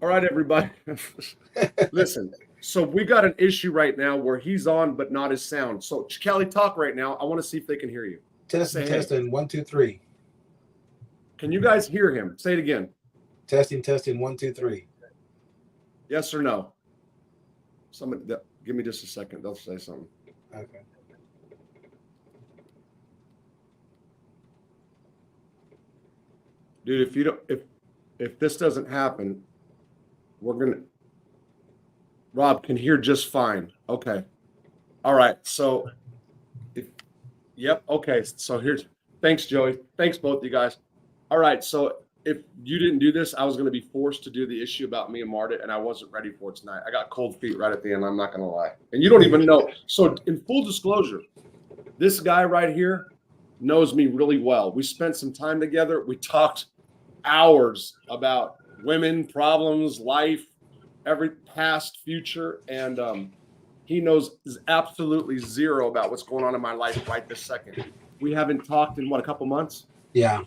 All right, everybody. Listen, so we got an issue right now where he's on, but not his sound. So, Kelly, talk right now. I want to see if they can hear you. Testing, Say, hey. testing, 1, 2, 3. Can you guys hear him? Say it again. Testing, testing, 1, 2, 3. Yes or no? Somebody, give me just a second. They'll say something. Okay. Dude, if you don't, if this doesn't happen, we're gonna. Rob can hear just fine. Okay. All right. So, yep. Okay. So here's. Thanks, Joey. Thanks, both of you guys. All right. So if you didn't do this, I was going to be forced to do the issue about me and Marta, and I wasn't ready for it tonight. I got cold feet right at the end. I'm not going to lie. And you don't even know. So in full disclosure, this guy right here knows me really well. We spent some time together. We talked hours about women, problems, life, every past, future, and he knows absolutely zero about what's going on in my life right this second. We haven't talked in a couple months. Yeah.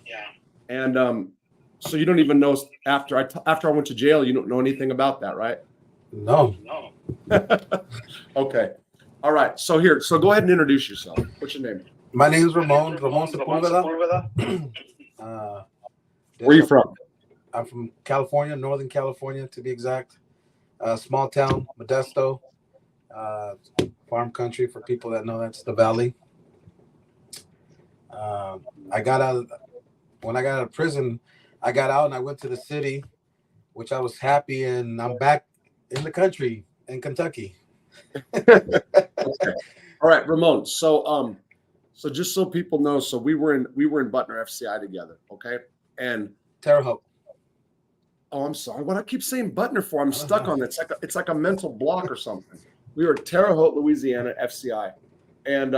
And so you don't even know after I went to jail. You don't know anything about that, right? No. Okay. All right. So go ahead and introduce yourself. What's your name? My name is Ramon Sepulveda. Where are you from? I'm from California, Northern California to be exact. Small town, Modesto, farm country for people that know that's the valley. When I got out of prison, I got out and I went to the city, which I was happy, and I'm back in the country in Kentucky. Okay. All right, Ramon. So just so people know, so we were in Butner FCI together, okay? And Terre Haute. Oh, I'm sorry. What I keep saying Butner for? I'm stuck on it. It's like a mental block or something. We were at Terre Haute, Louisiana, FCI, and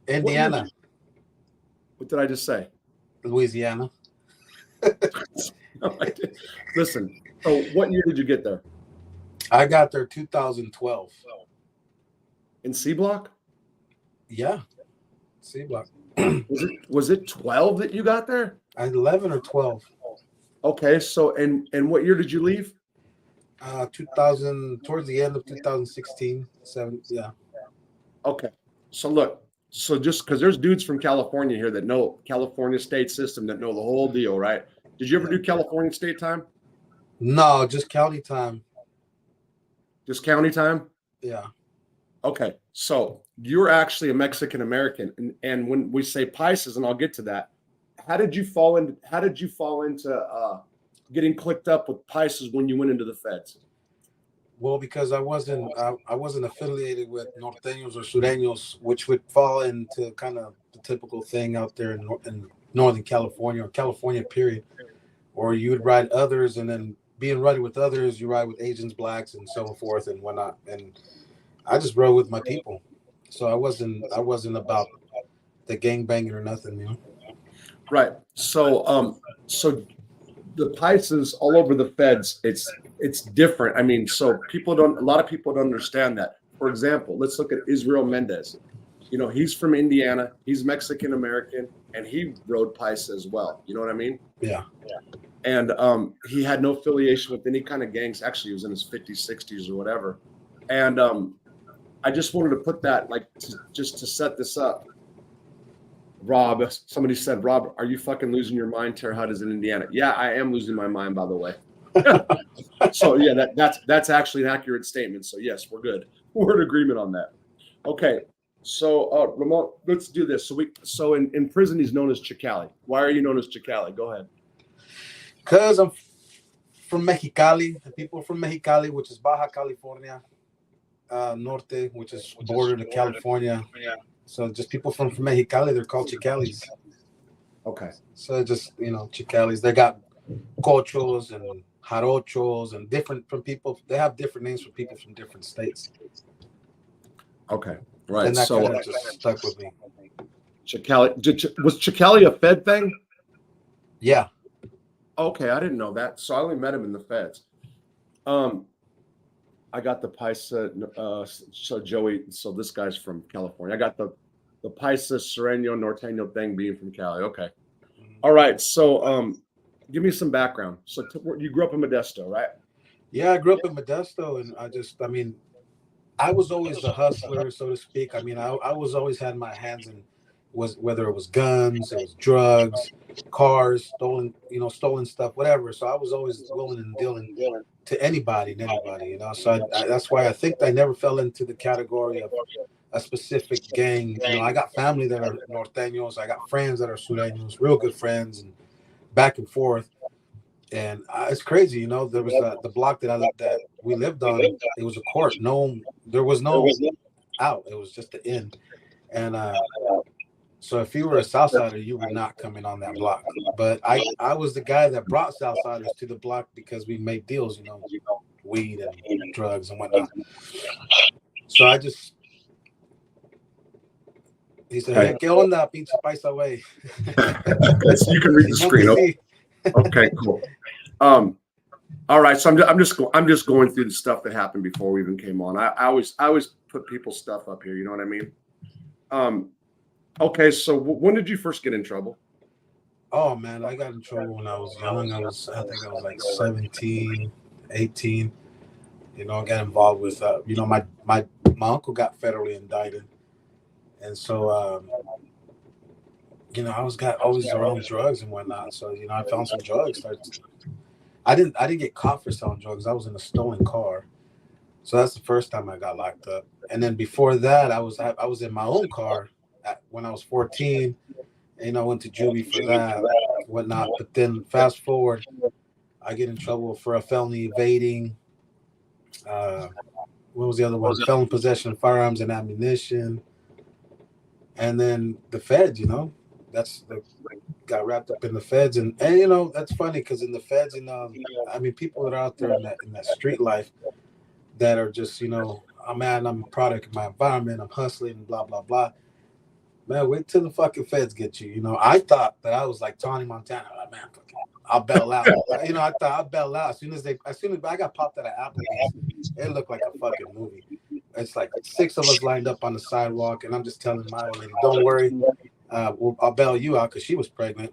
Indiana. What did I just say? Louisiana. No, listen. So, what year did you get there? I got there 2012. In C Block? Yeah, C Block. Was it 12 that you got there? 11 or 12. Okay, so and what year did you leave? 2000, towards the end of 2016, 7. Yeah. Okay, so look, so just because there's dudes from California here that know California state system that know the whole deal, right? Did you ever do California state time? No, just county time. Just county time? Yeah. Okay, so you're actually a Mexican American, and when we say Paisas, and I'll get to that, how did you fall into getting clicked up with Paisas when you went into the feds? Well, because I wasn't affiliated with Norteños or Sureños, which would fall into kind of the typical thing out there in Northern California or California period, or you would ride others, and then being riding with others, you ride with Asians, blacks, and so forth and whatnot. And I just rode with my people, so I wasn't about the gangbanging or nothing, you know. Right. So so the Paisas all over the feds, it's different. I mean, so a lot of people don't understand that. For example, let's look at Israel Mendez. You know, he's from Indiana, he's Mexican American, and he rode Paisa as well. You know what I mean? Yeah. And he had no affiliation with any kind of gangs. Actually, he was in his 50s, 60s, or whatever. And I just wanted to put that, just to set this up. Rob, somebody said, Rob, are you fucking losing your mind? Terre Haute is in Indiana. Yeah, I am losing my mind, by the way. So yeah, that's actually an accurate statement. So yes, we're good. We're in agreement on that. Okay. So Ramon, let's do this. So in prison, he's known as Chicali. Why are you known as Chicali? Go ahead. Because I'm from Mexicali. The people from Mexicali, which is Baja California Norte, which is border to California. So just people from Mexicali, they're called Chicalis. Okay. So just, Chicalis. They got cochos and jarochos and different from people. They have different names for people from different states. Okay. Right. And that kind of just stuck with me. Chicali. Was Chicali a Fed thing? Yeah. Okay, I didn't know that. So I only met him in the feds. I got the Paisa. So Joey. So this guy's from California. I got the Paisa, Sereno, Norteño thing being from Cali. Okay. All right. So give me some background. So you grew up in Modesto, right? Yeah, I grew up in Modesto, and I mean, I was always a hustler, so to speak. I mean, I was always had my hands in, was whether it was guns, it was drugs, cars, stolen stuff, whatever. So I was always willing and dealing to anybody and anybody, So that's why I think I never fell into the category of a specific gang. I got family that are norteños, I got friends that are sureños, real good friends, and back and forth. And it's crazy, there was the block that we lived on. It was a court. There was no out. It was just the in. And so if you were a Southsider, you were not coming on that block. But I was the guy that brought Southsiders to the block because we made deals, weed and drugs and whatnot. So he said, "Hey, ¿qué onda, pinche paisa way?" Okay, so you can read the screen. Okay, cool. All right, so I'm just going through the stuff that happened before we even came on. I always put people's stuff up here. You know what I mean? Okay, so when did you first get in trouble? Oh man, I got in trouble when I was young. I think I was like 17, 18. I got involved with my uncle got federally indicted, and so I was always around drugs and whatnot. So I found some drugs. I didn't get caught for selling drugs. I was in a stolen car, so that's the first time I got locked up. And then before that, I was in my own car when I was 14. And I went to juvie for that, whatnot. But then fast forward, I get in trouble for a felony evading. What was the other one? Felon possession of firearms and ammunition. And then the feds, got wrapped up in the feds. And that's funny because in the feds, I mean, people that are out there in that street life that are just, I'm a product of my environment, I'm hustling, blah, blah, blah. Man, wait till the fucking feds get you. I thought that I was like Tony Montana. Like, man, I'll bail out. I thought I'll bail out as soon as I got popped out of Applebee's. It looked like a fucking movie. It's like 6 of us lined up on the sidewalk, and I'm just telling my old lady, "Don't worry, I'll bail you out," because she was pregnant.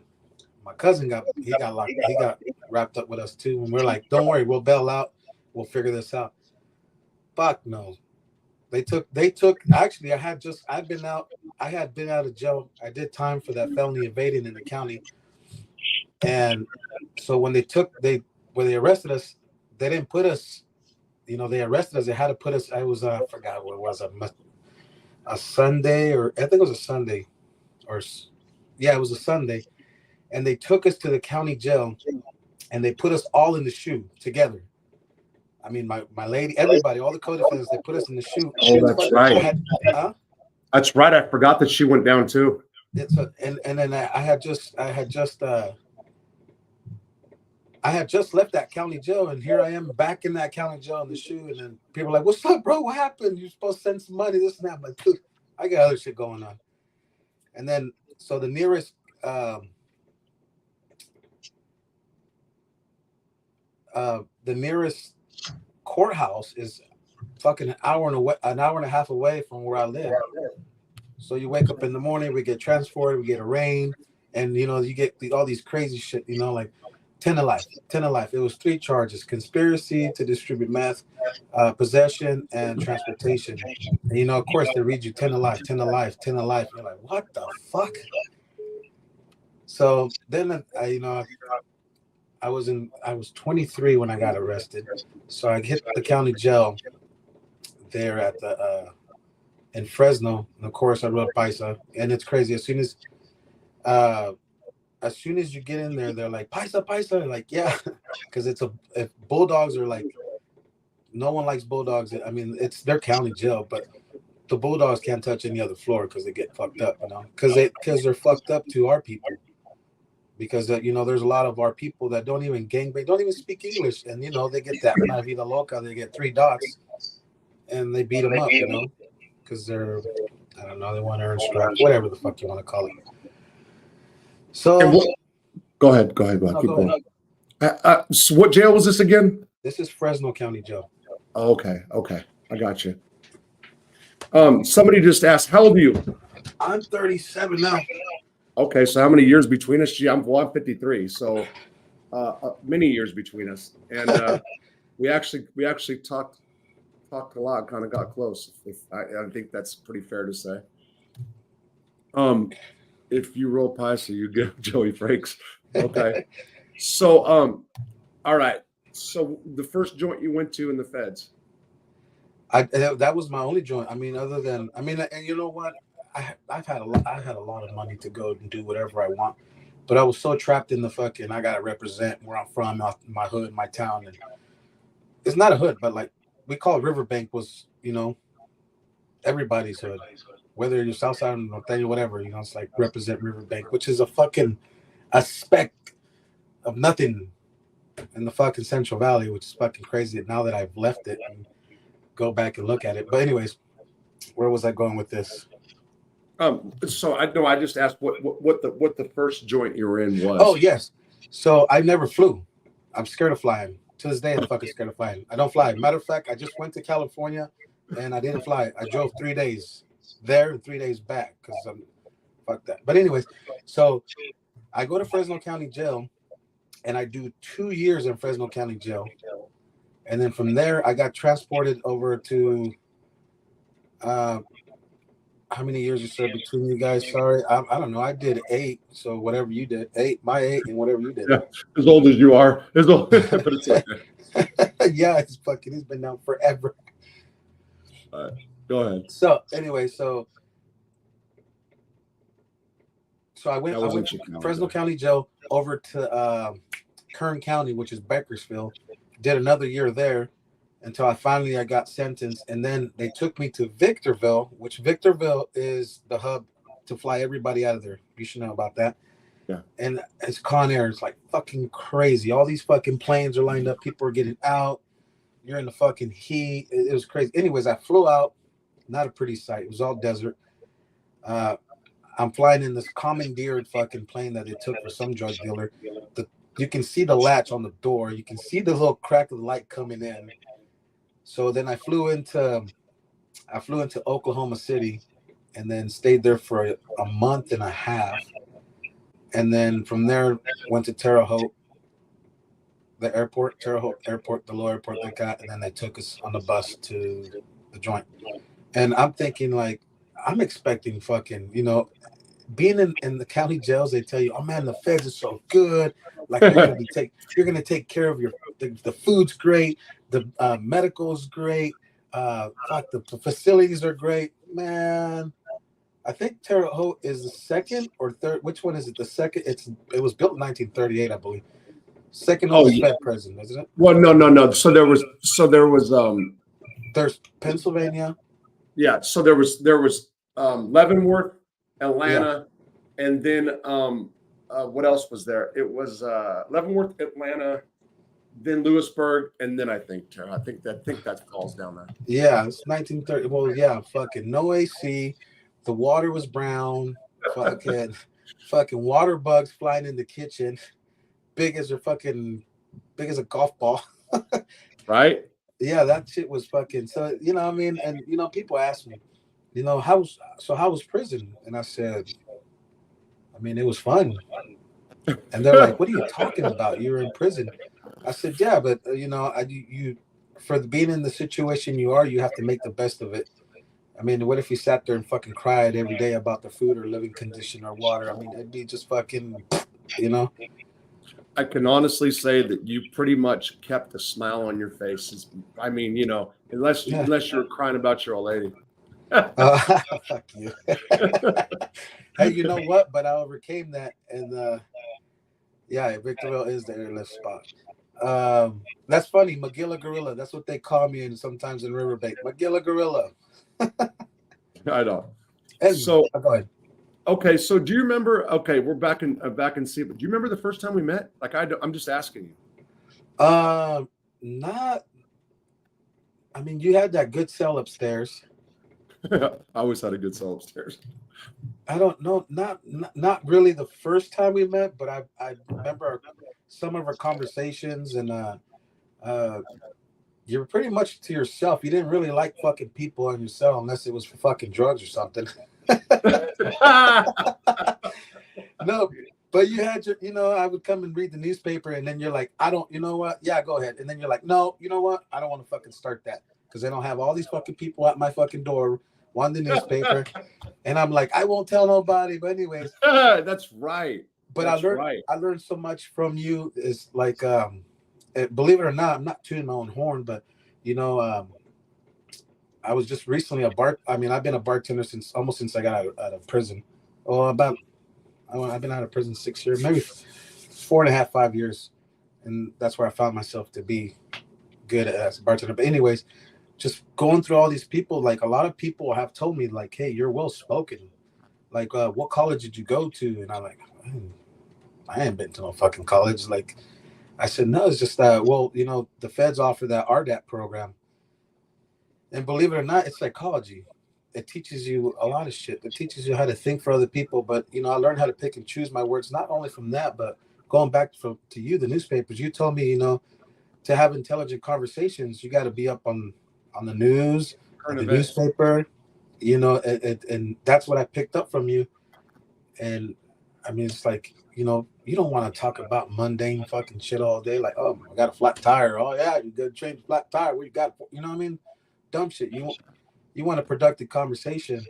My cousin got wrapped up with us too, and we're like, "Don't worry, we'll bail out. We'll figure this out." Fuck no. They took. Actually, I had been out of jail. I did time for that felony evading in the county. And so when they arrested us, they didn't put us, they arrested us. They had to put us, I forgot what it was, a Sunday, or I think it was a Sunday, it was a Sunday. And they took us to the county jail and they put us all in the shoe together. I mean, my lady, everybody, all the co-defendants, they put us in the shoe. Oh, that's right. That's right. I forgot that she went down too. And then I had just left that county jail, and here I am back in that county jail in the shoe. And then people are like, "What's up, bro? What happened? You're supposed to send some money, this and that." I'm like, dude, I got other shit going on. And then so the nearest courthouse is fucking an hour and a half away from where I live. So you wake up in the morning, we get transported, we get arraigned, and you get all these crazy shit, like 10 to life. It was 3 charges: conspiracy to distribute meth, possession, and transportation. And of course they read you 10 to life, 10 to life, 10 to life. You're like, what the fuck? So then I was 23 when I got arrested. So I hit the county jail there at in Fresno. And of course I wrote Paisa. And it's crazy. As soon as you get in there, they're like, "Paisa, Paisa." Like, yeah, because if Bulldogs are like, no one likes Bulldogs. I mean, it's their county jail, but the Bulldogs can't touch any other floor because they get fucked up, because they're fucked up to our people. Because there's a lot of our people that don't even gangbang, don't even speak English, and they get that Una Vida Loca, they get 3 dots, and they beat them up, because they're, I don't know, they want to earn stripes, whatever the fuck you want to call it. So go ahead. Keep going. So what jail was this again? This is Fresno County Jail. Oh, okay, I got you. Somebody just asked, how old are you? I'm 37 now. Okay, so how many years between us? Gee, I'm 53, so many years between us. And we actually talked a lot, kind of got close. I think that's pretty fair to say. If you roll Paisa, you get Joey Frakes. Okay. So all right. So the first joint you went to in the feds. That was my only joint. I mean, other than and you know what? I've had a lot. I had a lot of money to go and do whatever I want, but I was so trapped in the fucking. I gotta represent where I'm from, my hood, my town, and it's not a hood, but like we call Riverbank was, everybody's hood, whether you're Southside or Norteño, whatever. It's like represent Riverbank, which is a speck of nothing in the fucking Central Valley, which is fucking crazy. Now that I've left it and go back and look at it, but anyways, where was I going with this? So I know I just asked what the first joint you were in was. Oh yes, so I never flew. I'm scared of flying. To this day, I'm fucking scared of flying. I don't fly. Matter of fact, I just went to California and I didn't fly. I drove 3 days there and 3 days back because I'm fuck that. But anyways, so I go to Fresno County Jail and I do 2 years in Fresno County Jail. And then from there, I got transported over to, how many years you said between you guys? Sorry, I don't know. I did 8, so whatever you did, 8, my 8, and whatever you did. Yeah, as old as you are, as old, but it's okay. Yeah, it's been down forever. All right, go ahead. So anyway, so I went to Fresno County Jail over to Kern County, which is Bakersfield. Did another year there until I got sentenced, and then they took me to Victorville, which Victorville is the hub to fly everybody out of there. You should know about that. Yeah. And it's Con Air. It's like fucking crazy. All these fucking planes are lined up. People are getting out. You're in the fucking heat. It was crazy. Anyways, I flew out. Not a pretty sight. It was all desert. I'm flying in this commandeered fucking plane that they took for some drug dealer. You can see the latch on the door. You can see the little crack of the light coming in. So then I flew into Oklahoma City and then stayed there for a month and a half. And then from there went to Terre Haute, the airport, Terre Haute airport, the low airport they got, and then they took us on the bus to the joint. And I'm thinking, like, I'm expecting fucking, being in the county jails, they tell you, oh man, the feds are so good. Like you're gonna take care of the food's great, the medical's great, the facilities are great, man. I think Terre Haute is the second or third. Which one is it? The second. It was built in 1938, I believe. Second oldest Fed prison, isn't it? Well, no. So there was. There's Pennsylvania. Yeah. So there was Leavenworth, Atlanta, and then what else was there? It was Leavenworth, Atlanta, then Lewisburg, and then I think Terre. I think that falls down there. Yeah, it's 1930. Well, yeah, fucking no AC. The water was brown. Fucking water bugs flying in the kitchen, big as a golf ball. Right? Yeah, that shit was fucking. So I mean, and people ask me, how was prison? And I said, I mean, it was fun. And they're like, what are you talking about? You're in prison. I said, yeah, but you for being in the situation you are, you have to make the best of it. I mean, what if you sat there and fucking cried every day about the food or living condition or water? I mean, it'd be just fucking, I can honestly say that you pretty much kept a smile on your face. I mean, unless you're crying about your old lady. Fuck you. Hey, you know what? But I overcame that, and Victorville is the airlift spot. That's funny, Magilla Gorilla. That's what they call me, and sometimes in Riverbank, Magilla Gorilla. I know. Anyway, so go ahead. Okay, so do you remember? Okay, we're back in C. But do you remember the first time we met? Like I'm just asking you. Not. I mean, you had that good cell upstairs. I always had a good cell upstairs. I don't know, not really the first time we met, but I remember some of our conversations, and you were pretty much to yourself. You didn't really like fucking people on your cell unless it was for fucking drugs or something. No, But you had your, I would come and read the newspaper, and then you're like, I don't, you know what? Yeah, go ahead. And then you're like, no, you know what? I don't want to fucking start that because they don't have all these fucking people at my fucking door wanting the newspaper. And I'm like, I won't tell nobody. But anyways, That's right. but That's right. I learned so much from you. Is like, believe it or not, I'm not tooting my own horn, but I was just recently I've been a bartender since I got out of prison. Oh, I've been out of prison 6 years, maybe 4.5, 5 years, and that's where I found myself to be good as a bartender. But anyways, just going through all these people, like a lot of people have told me, like, "Hey, you're well spoken. Like, what college did you go to?" And I'm like, I ain't been to no fucking college. Like, I said, no, it's just that. Well, the feds offer that RDAP program. And believe it or not, it's psychology. It teaches you a lot of shit. It teaches you how to think for other people. But, I learned how to pick and choose my words, not only from that, but going back to you, the newspapers. You told me, to have intelligent conversations, you got to be up on the news, the newspaper, and that's what I picked up from you. And, I mean, it's like, you don't want to talk about mundane fucking shit all day. Like, oh, I got a flat tire. Oh, yeah, you got to change a flat tire. What you got? You know what I mean? Dumb shit. You want a productive conversation,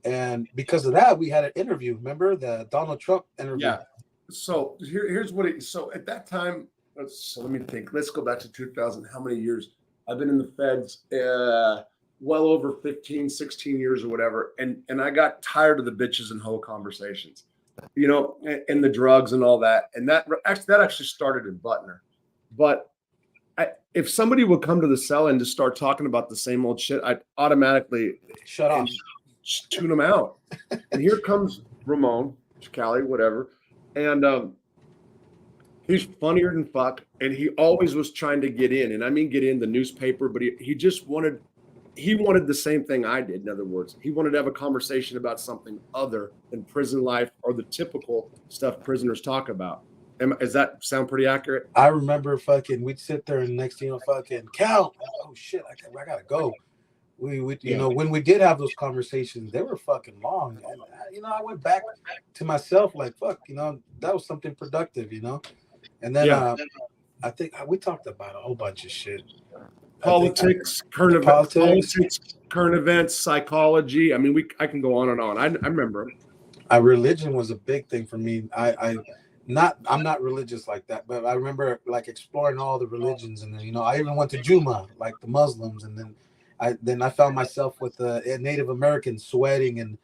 and because of that, we had an interview. Remember the Donald Trump interview? Yeah. So here's what it. So at that time, let me think. Let's go back to 2000. How many years? I've been in the feds, well over 15, 16 years or whatever, and I got tired of the bitches and hoe conversations, and the drugs and all that, and that actually started in Butner, but. If somebody would come to the cell and just start talking about the same old shit, I'd automatically shut off, tune them out. And here comes Ramon, Cali, whatever, and he's funnier than fuck, and he always was trying to get in, and I mean get in the newspaper, but he just wanted the same thing I did. In other words, he wanted to have a conversation about something other than prison life or the typical stuff prisoners talk about. Does that sound pretty accurate? I remember we'd sit there and next thing fucking Cal. Oh shit, I gotta go. We when we did have those conversations, they were fucking long. And I went back to myself like, fuck, that was something productive, And then I think we talked about a whole bunch of shit. Politics, current events, psychology. I mean, I can go on and on. I remember. Religion was a big thing for me. I'm not religious like that, but I remember like exploring all the religions, and then I even went to Juma, like the Muslims, and then I found myself with a Native American sweating, and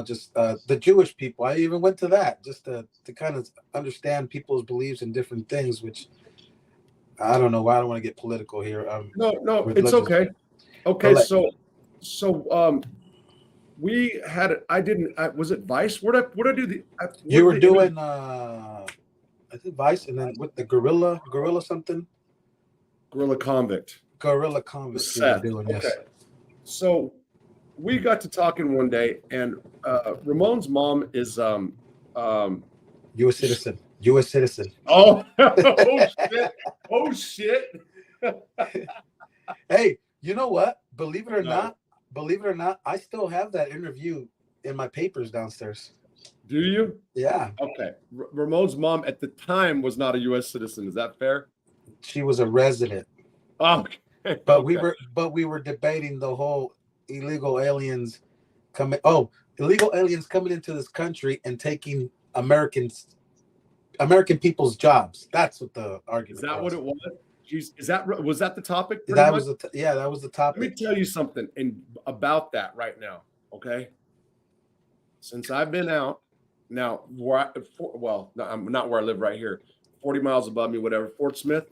just the Jewish people. I even went to that just to kind of understand people's beliefs and different things, which I don't know why I don't want to get political here. No, it's okay. Okay, so we had it. Was it Vice? What I do? You were doing, I think Vice, and then with the gorilla something. Gorilla Convict. Seth. Doing, yes. Okay. So we got to talking one day, and Ramon's mom is U.S. citizen. Oh, oh shit! Hey, you know what? Believe it or not, I still have that interview in my papers downstairs. Do you? Yeah. Okay. Ramon's mom at the time was not a U.S. citizen. Is that fair? She was a resident. Okay. But we were debating the whole illegal aliens coming into this country and taking American people's jobs. That's what the argument was. Is that what it was? Jeez, was that the topic? That was the topic. Let me tell you something about that right now, okay? Since I've been out now, I'm not where I live right here, 40 miles above me, whatever, Fort Smith,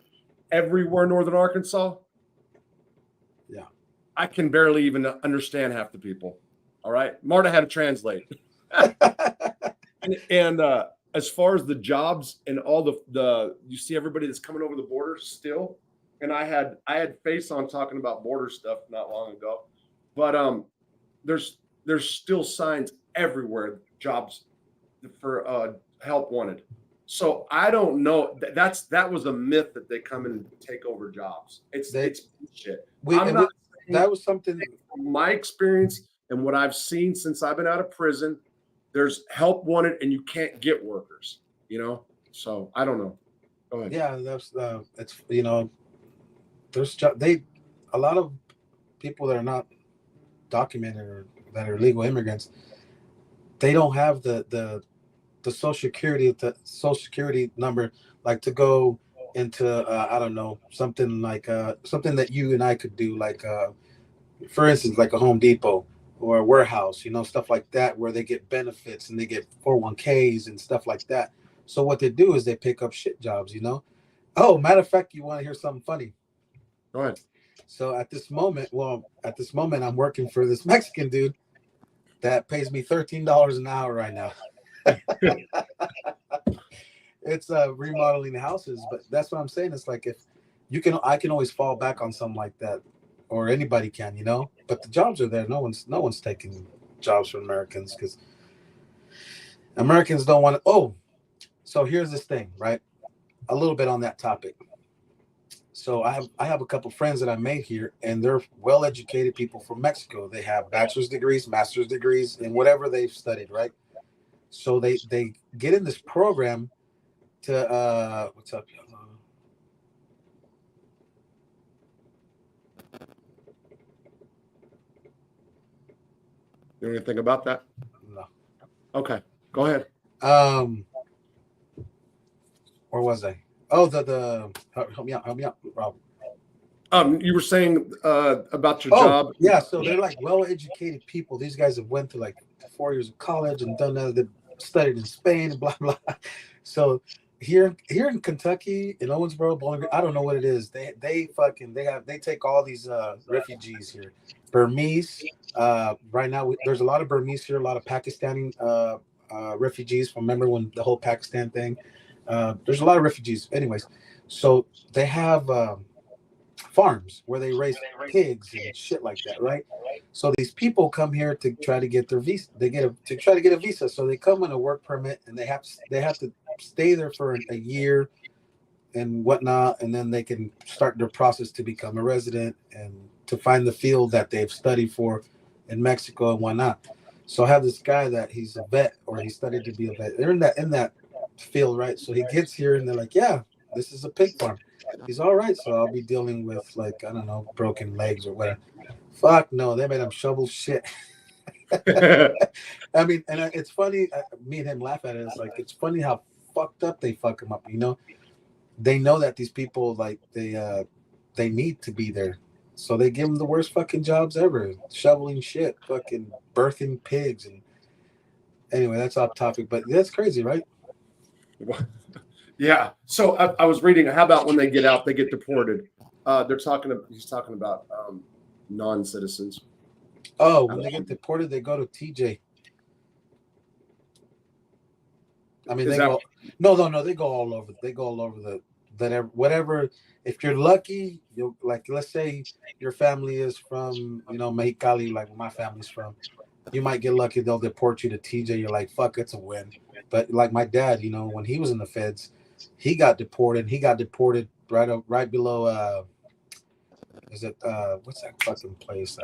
everywhere in northern Arkansas. Yeah, I can barely even understand half the people. All right, Marta had to translate, and as far as the jobs and all the you see everybody that's coming over the border still, and I had face on talking about border stuff not long ago, but there's still signs everywhere, jobs for help wanted. So I don't know. That was a myth that they come in and take over jobs. It's shit. That was something from my experience and what I've seen since I've been out of prison. there's help wanted and you can't get workers, you know? So I don't know. Go ahead. Yeah, that's it's there's a lot of people that are not documented or that are illegal immigrants. They don't have the social security number, like to go into I don't know, something like something that you and I could do, like for instance, like a Home Depot or a warehouse, stuff like that, where they get benefits and they get 401ks and stuff like that. So what they do is they pick up shit jobs. Oh, matter of fact, you want to hear something funny? Go ahead. So at this moment, I'm working for this Mexican dude that pays me $13 an hour right now. It's remodeling houses, but that's what I'm saying. It's like, if I can always fall back on something like that, or anybody can, but the jobs are there. No one's taking jobs from Americans, because Americans don't want to. Oh, so here's this thing, right? A little bit on that topic. So I have a couple friends that I made here, and they're well-educated people from Mexico. They have bachelor's degrees, master's degrees, and whatever they've studied, right? So they get in this program to what's up? You know anything about that? No. Okay, go ahead. Where was I? Oh, the help me out, Rob. You were saying about your job. Yeah, so they're like well-educated people. These guys have went to like 4 years of college and done that. They studied in Spain and blah blah. So here in Kentucky, in Owensboro, Bowling Green, I don't know what it is. They take all these refugees here, Burmese. Right now, there's a lot of Burmese here, a lot of Pakistani refugees. Remember when the whole Pakistan thing? There's a lot of refugees. Anyways, so they have farms where they raise pigs and shit like that, right? So these people come here to try to get their visa. To try to get a visa. So they come on a work permit, and they have to stay there for a year and whatnot, and then they can start their process to become a resident and to find the field that they've studied for in Mexico and whatnot. So I have this guy that he's a vet, or he studied to be a vet. They're in that field, right? So he gets here, and they're like, yeah, this is a pig farm. He's all right. So I'll be dealing with, like, I don't know, broken legs or whatever. Fuck no, they made him shovel shit. I mean, and it's funny. Me and him laugh at it. It's like, it's funny how fucked up they fuck him up. They know that these people, like, they need to be there, so they give them the worst fucking jobs ever, shoveling shit, fucking birthing pigs. And anyway, that's off topic, but that's crazy, right? Yeah. So I was reading. How about when they get out, they get deported? He's talking about non-citizens. Oh, when they get deported, they go to TJ. I mean, they go all over. They go all over whatever. If you're lucky, you'll, like, let's say your family is from, Mexicali, like my family's from. You might get lucky; they'll deport you to TJ. You're like, fuck, it's a win. But like my dad, when he was in the feds, he got deported. He got deported right below. Is it what's that fucking place?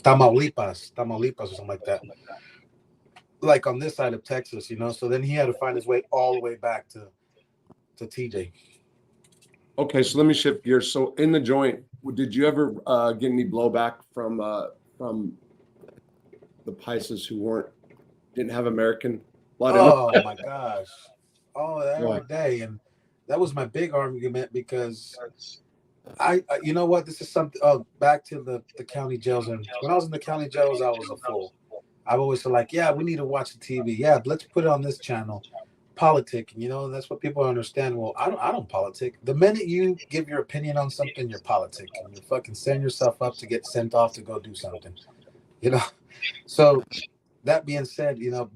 Tamaulipas or something like that. Like on this side of Texas, So then he had to find his way all the way back to TJ. Okay, so let me shift gears. So in the joint, did you ever get any blowback from the Paisas who didn't have American blood? Oh my gosh! Oh, every day, and that was my big argument, because I you know what? This is something. Oh, back to the county jails, and when I was in the county jails, I was a fool. I've always said, like, yeah, we need to watch the TV. Yeah, let's put it on this channel. Politic, and that's what people understand. Well, I don't politic. The minute you give your opinion on something, you're politic, and you fucking send yourself up to get sent off to go do something. So that being said, now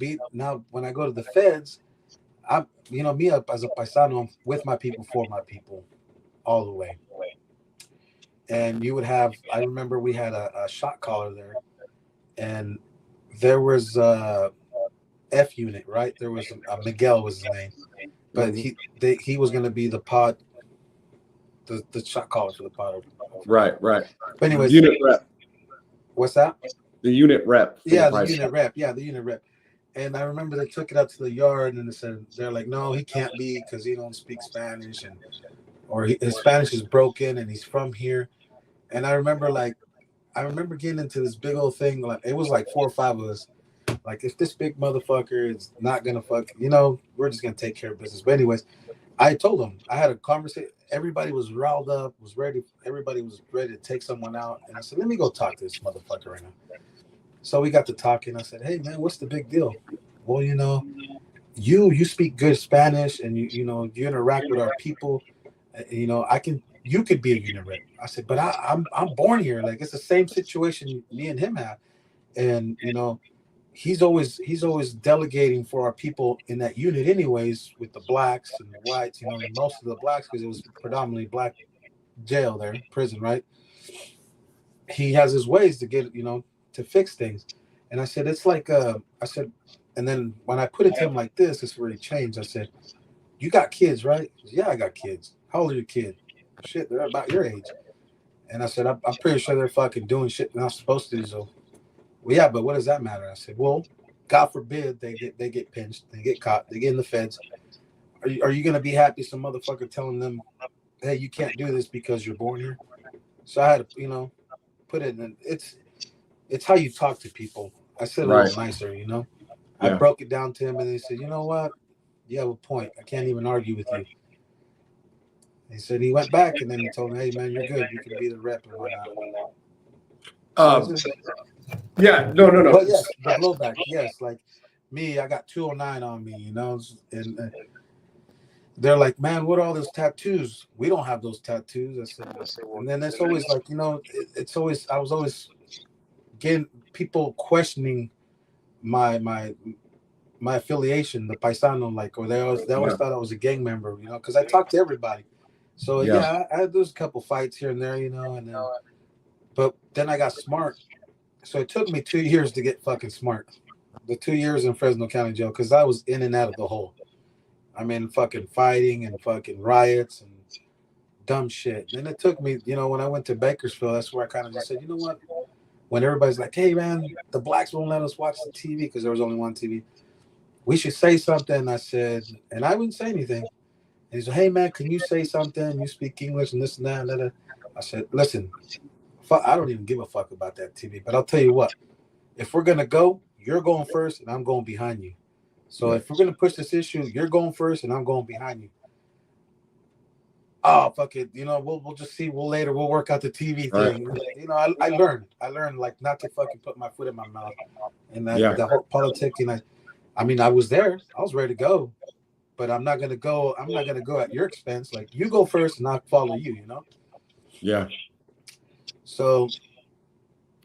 when I go to the feds, I'm me up as a paisano, with my people, for my people, all the way. And you would have, I remember we had a shot caller there, and there was F unit, right? There was Miguel was his name, but he was going to be the shot caller for the pod. Right. But anyways, unit rep. What's that? The unit rep. Yeah, the unit rep. Yeah, the unit rep. And I remember they took it up to the yard, and they said they're like, no, he can't be because he don't speak Spanish, and his Spanish is broken, and he's from here. And I remember getting into this big old thing. Like it was like 4 or 5 of us. Like if this big motherfucker is not gonna fuck, we're just gonna take care of business. But anyways, I told him I had a conversation. Everybody was riled up, was ready. Everybody was ready to take someone out, and I said, let me go talk to this motherfucker right now. So we got to talking. I said, hey man, what's the big deal? Well, you speak good Spanish, and you interact with our people. You could be a unit rep. I said, but I'm born here. Like it's the same situation me and him have, and he's always delegating for our people in that unit, anyways, with the blacks and the whites. Most of the blacks because it was predominantly black jail there, prison, right? He has his ways to get to fix things, and I said it's like I said, and then when I put it to him like this, it's where he changed. I said, you got kids, right? He goes, yeah, I got kids. How old are your kids? Shit, they're about your age. And I said, I'm pretty sure they're fucking doing shit they're not supposed to do. So, well, yeah, but what does that matter? I said, well, God forbid they get pinched, they get caught, they get in the feds. Are you gonna be happy some motherfucker telling them, hey, you can't do this because you're born here? So I had to, put it in. It's how you talk to people. I said a little nicer, Yeah. I broke it down to him, and he said, you know what? You have a point. I can't even argue with you. He said he went back, and then he told me, hey, man, you're good. You can be the rep and whatnot. Yeah, no. But yes, the blowback, yes. Like me, I got 209 on me, and they're like, man, what are all those tattoos? We don't have those tattoos. I said, and then it's always like, it's always, I was always getting people questioning my affiliation, the paisano, like, or they always thought I was a gang member, because I talked to everybody. So I had those couple fights here and there, and then, but then I got smart. So it took me 2 years to get fucking smart. The 2 years in Fresno County Jail, because I was in and out of the hole. I mean, fucking fighting and fucking riots and dumb shit. And then it took me, when I went to Bakersfield, that's where I kind of just said, you know what? When everybody's like, hey, man, the blacks won't let us watch the TV because there was only one TV. We should say something. I said, and I wouldn't say anything. And he said, hey, man, can you say something? You speak English and this and that. And that. I said, listen, I don't even give a fuck about that TV. But I'll tell you what, if we're going to go, you're going first and I'm going behind you. So if we're going to push this issue, you're going first and I'm going behind you. Oh, fuck it. We'll just see. We'll work out the TV thing. Right. I learned like not to fucking put my foot in my mouth. And the whole politicking, I was there. I was ready to go. But I'm not gonna go at your expense. Like you go first and I'll follow you, Yeah. So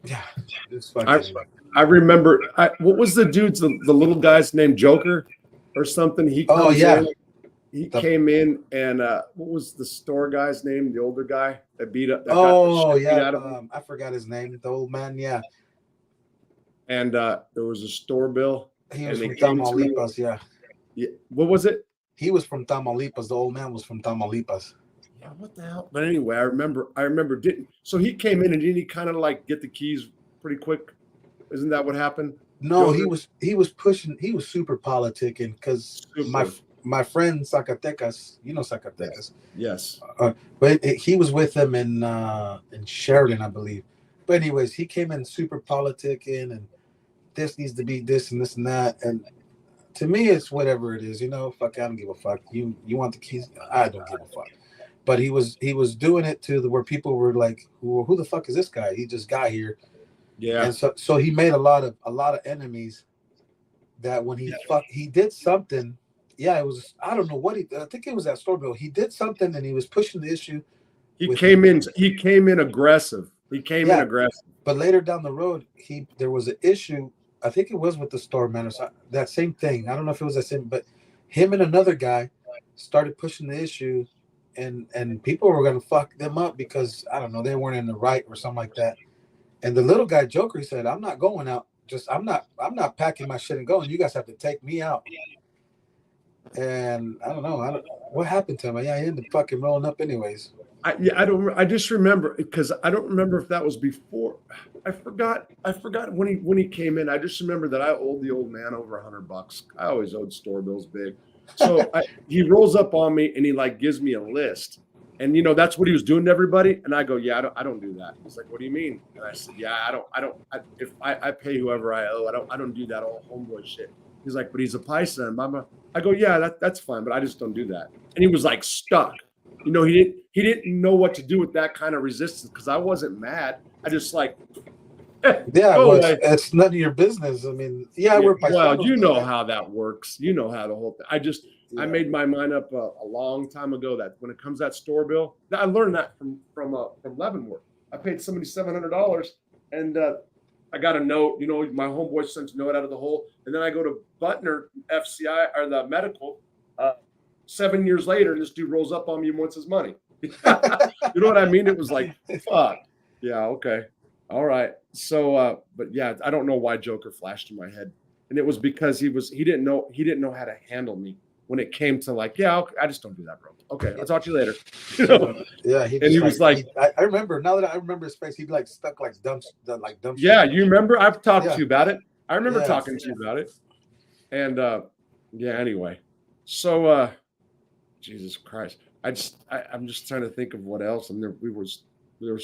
yeah. It's fucking I remember what was the dude's the little guy's name, Joker or something? He comes in. He came in and what was the store guy's name? The older guy that beat up. That got the shit beat out of him? I forgot his name. The old man, yeah. And there was a store bill. He was from Tamaulipas, yeah. What was it? He was from Tamaulipas. The old man was from Tamaulipas. Yeah, what the hell? But anyway, I remember didn't. So he came in and didn't he kind of like get the keys pretty quick? Isn't that what happened? No, he was pushing. He was super politicking because my friend Zacatecas, Zacatecas. Yes. But he was with them in Sheridan, I believe. But anyways, he came in super politicking and this needs to be this and this and that. And to me, it's whatever it is, fuck, I don't give a fuck. You want the keys? I don't give a fuck. But he was doing it to where people were like, who the fuck is this guy? He just got here. Yeah. And so he made a lot of enemies that when he did something. Yeah, it was. I don't know what I think it was that store bill. He did something and he was pushing the issue. He came in aggressive. In aggressive. But later down the road, there was an issue. I think it was with the store manager. That same thing. I don't know if it was that same, but him and another guy started pushing the issue, and people were gonna fuck them up because I don't know, they weren't in the right or something like that. And the little guy Joker, he said, "I'm not going out. I'm not packing my shit and going. You guys have to take me out." And I don't know. What happened to him? Yeah, he ended up fucking rolling up anyways. I just remember because I don't remember if that was before. I forgot when he came in. I just remember that I owed the old man over $100. I always owed store bills big. So he rolls up on me and he like gives me a list. And that's what he was doing to everybody. And I go, yeah, I don't do that. He's like, what do you mean? And I said, yeah, if I pay whoever I owe, I don't do that all homeboy shit. He's like, but he's a Paisa and mama. I go, yeah, that's fine, but I just don't do that. And he was like stuck. He didn't know what to do with that kind of resistance because I wasn't mad. I just like, yeah, well, it's none of your business. I mean, we're well, you know how that works. You know how the whole thing. I made my mind up a long time ago that when it comes to that store bill, I learned that from Leavenworth. I paid somebody $700 and I got a note. My homeboy sent a note out of the hole, and then I go to Butner FCI or the medical. 7 years later, and this dude rolls up on me and wants his money. You know what I mean? It was like, fuck. Yeah, okay. All right. So, but yeah, I don't know why Joker flashed in my head. And it was because he didn't know how to handle me when it came to like, yeah, I just don't do that, bro. Okay, I'll talk to you later. Yeah. He was like, I remember, now that I remember his face, he'd like stuck like dumb. Yeah, you remember? I've talked to you about it. I remember talking to you about it. And anyway. So Jesus Christ. I'm just trying to think of what else. And there was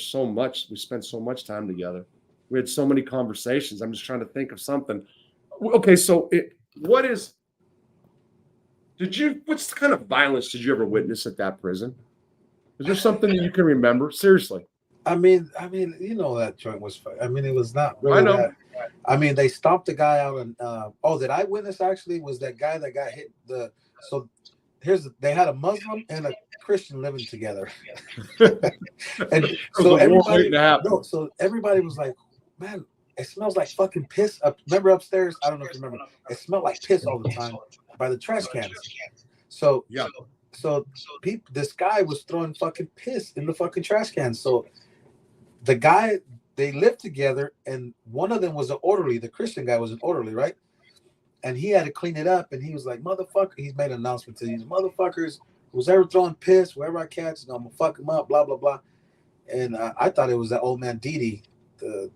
so much. We spent so much time together. We had so many conversations. I'm just trying to think of something. Okay, so what kind of violence did you ever witness at that prison? Is there something that you can remember? Seriously. I mean, that joint was fun. I mean, it was not really I know. that. I mean, they stomped the guy out and that I witnessed actually was that guy that got hit they had a Muslim and a Christian living together. And so everybody was like, man, it smells like fucking piss. Remember upstairs? I don't know if you remember. It smelled like piss all the time by the trash cans. So yeah. So this guy was throwing fucking piss in the fucking trash cans. So the guy, they lived together, and one of them was an orderly. The Christian guy was an orderly, right? And he had to clean it up, and he was like, motherfucker. He's made an announcement to these motherfuckers. Who's ever throwing piss, wherever I catch, I'm going to fuck him up, blah, blah, blah. And I thought it was that old man, Didi. You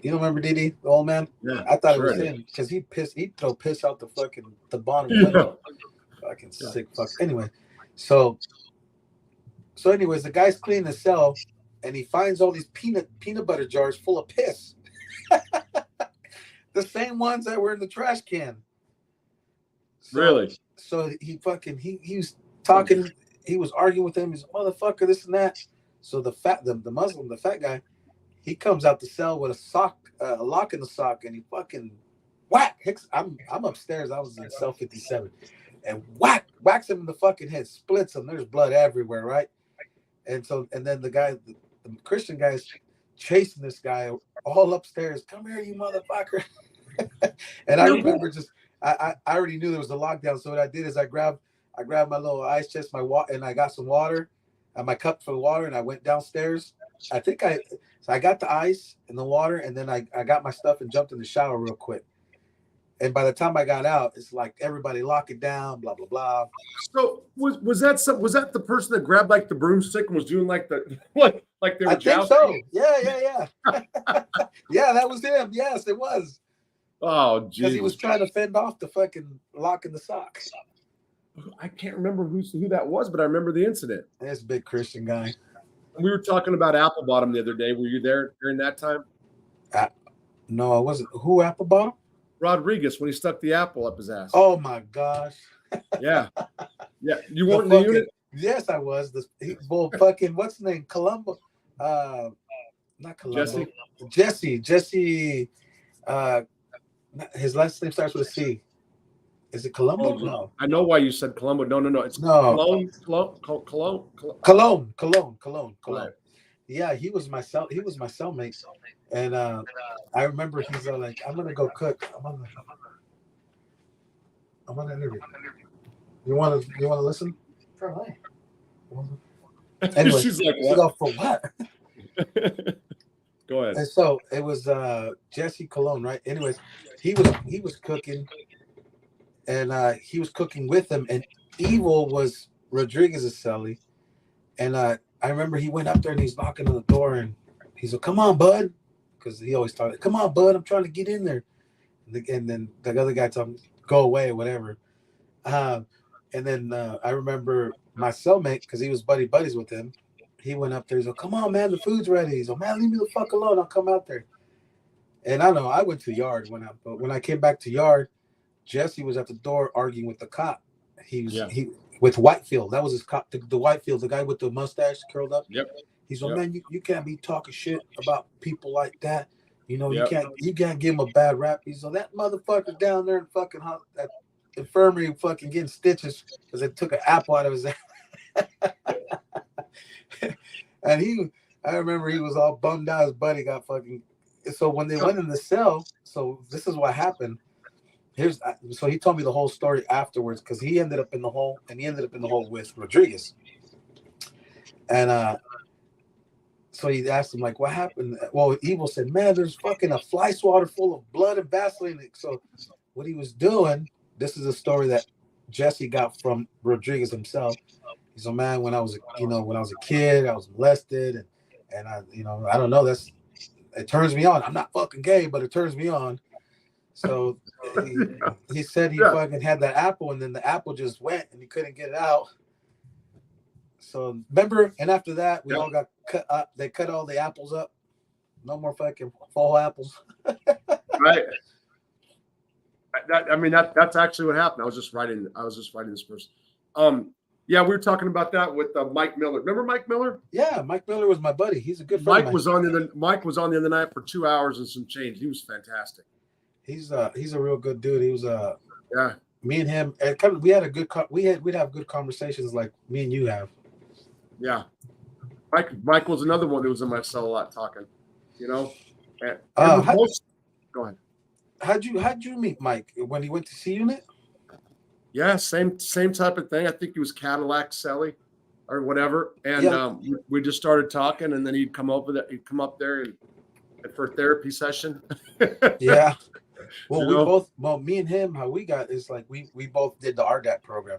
don't remember Didi, the old man? Yeah, I thought it was him, because he'd throw piss out the bottom window. Fucking sick fuck. Anyway, so anyways, the guy's cleaning the cell, and he finds all these peanut butter jars full of piss. The same ones that were in the trash can. Really? So he was talking, he was arguing with him. He's a motherfucker, this and that. So the Muslim, the fat guy, he comes out the cell with a lock in the sock, and he fucking whack. I'm upstairs. I was in cell 57, and whacks him in the fucking head, splits him. There's blood everywhere, right? And then the Christian guy's chasing this guy all upstairs. Come here, you motherfucker. And I remember I already knew there was a lockdown. So what I did is I grabbed my little ice chest, my water, and I got some water and my cup for water, and I went downstairs. I got the ice and the water, and then I got my stuff and jumped in the shower real quick. And by the time I got out, it's like everybody lock it down, blah blah blah. So was that the person that grabbed like the broomstick and was doing like the like they were jousting? I think so. Yeah. Yeah, that was him. Yes, it was. Oh, geez. Because he was trying to fend off the fucking lock in the sock. I can't remember who that was, but I remember the incident. This big Christian guy. We were talking about apple bottom the other day. Were you there during that time? No, I wasn't. Who apple bottom? Rodriguez, when he stuck the apple up his ass. Oh my gosh. Yeah. You weren't in the unit? Yes, I was. Fucking what's the name? Columbo. Not Columbo. Jesse. His last name starts with a C. Is it Colombo? No. I know why you said Colombo. No. It's Cologne. Right. Yeah, he was my cellmate, and I remember he's like, "I'm gonna go cook. I'm gonna interview. You wanna listen? For what? Anyway, she's like, "What? For what?" Go ahead. And so it was Jesse Cologne, right? Anyways, he was cooking, and he was cooking with him, and Evil was Rodriguez's cellie, and I I remember he went up there and he's knocking on the door and he's like, "Come on, bud," because he always thought, "Come on, bud, I'm trying to get in there." And then the other guy told him, "Go away," or whatever. And then I remember my cellmate, because he was buddies with him. He went up there. He's like, "Come on, man, the food's ready." He's like, "Man, leave me the fuck alone. I'll come out there." And I know I went to yard but when I came back to yard, Jesse was at the door arguing with the cop. He with Whitefield. That was his cop. The Whitefield, the guy with the mustache curled up. Yep. He's like, "Man, you can't be talking shit about people like that. You know, Yep. you can't give him a bad rap." He's like, "That motherfucker's down there in fucking that infirmary fucking getting stitches because they took an apple out of his ass." And I remember he was all bummed out. His buddy got fucking. So when they went in the cell, so this is what happened. So he told me the whole story afterwards, because he ended up in the hole, and he ended up in the hole with Rodriguez. And so he asked him, like, what happened? Well, Evil said, "Man, there's fucking a fly swatter full of blood and Vaseline." So what he was doing, this is a story that Jesse got from Rodriguez himself. He's like, "Man, when I was a kid, I was molested, and I don't know, it turns me on. I'm not fucking gay, but it turns me on." So he said he fucking had that apple, and then the apple just went, and he couldn't get it out. So remember, and after that, we all got cut up. They cut all the apples up. No more fucking fall apples. Right. That's actually what happened. I was just writing this person. Yeah, we were talking about that with Mike Miller. Remember Mike Miller? Yeah, Mike Miller was my buddy. He's a good friend. Mike was on the other night for 2 hours and some change. He was fantastic. He's a real good dude. He was yeah. Me and him, and we'd have good conversations like me and you have. Yeah. Mike was another one that was in my cell a lot talking. You know. Go ahead. How'd you meet Mike when he went to C Unit? Yeah, same type of thing. I think he was Cadillac Selly or whatever. And we just started talking, and then he'd come up there and for a therapy session. Yeah. Well, me and him, how we got is like we both did the RDAP program.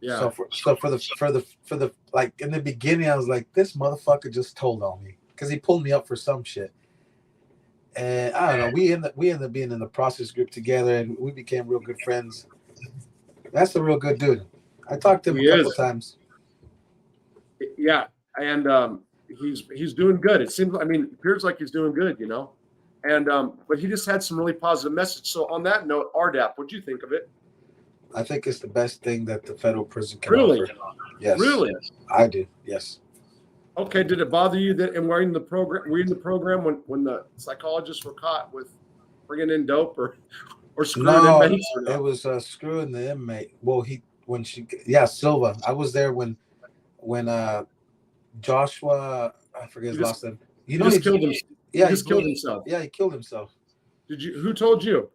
Yeah. So for the like in the beginning, I was like, this motherfucker just told on me because he pulled me up for some shit. And I don't know, we ended up being in the process group together, and we became real good friends. That's a real good dude. I talked to him a couple times. Yeah, and he's doing good. It appears like he's doing good, you know. And but he just had some really positive message. So on that note, RDAP, what'd you think of it? I think it's the best thing that the federal prison can offer. Yes. Really? I do. Yes. Okay. Did it bother you that were you in the program when the psychologists were caught with bringing in dope or screwing inmates? No, it was screwing the inmate. Well, Silva. I was there when Joshua, I forget his last name. He killed himself. Yeah, he killed himself. Yeah, he killed himself. Who told you?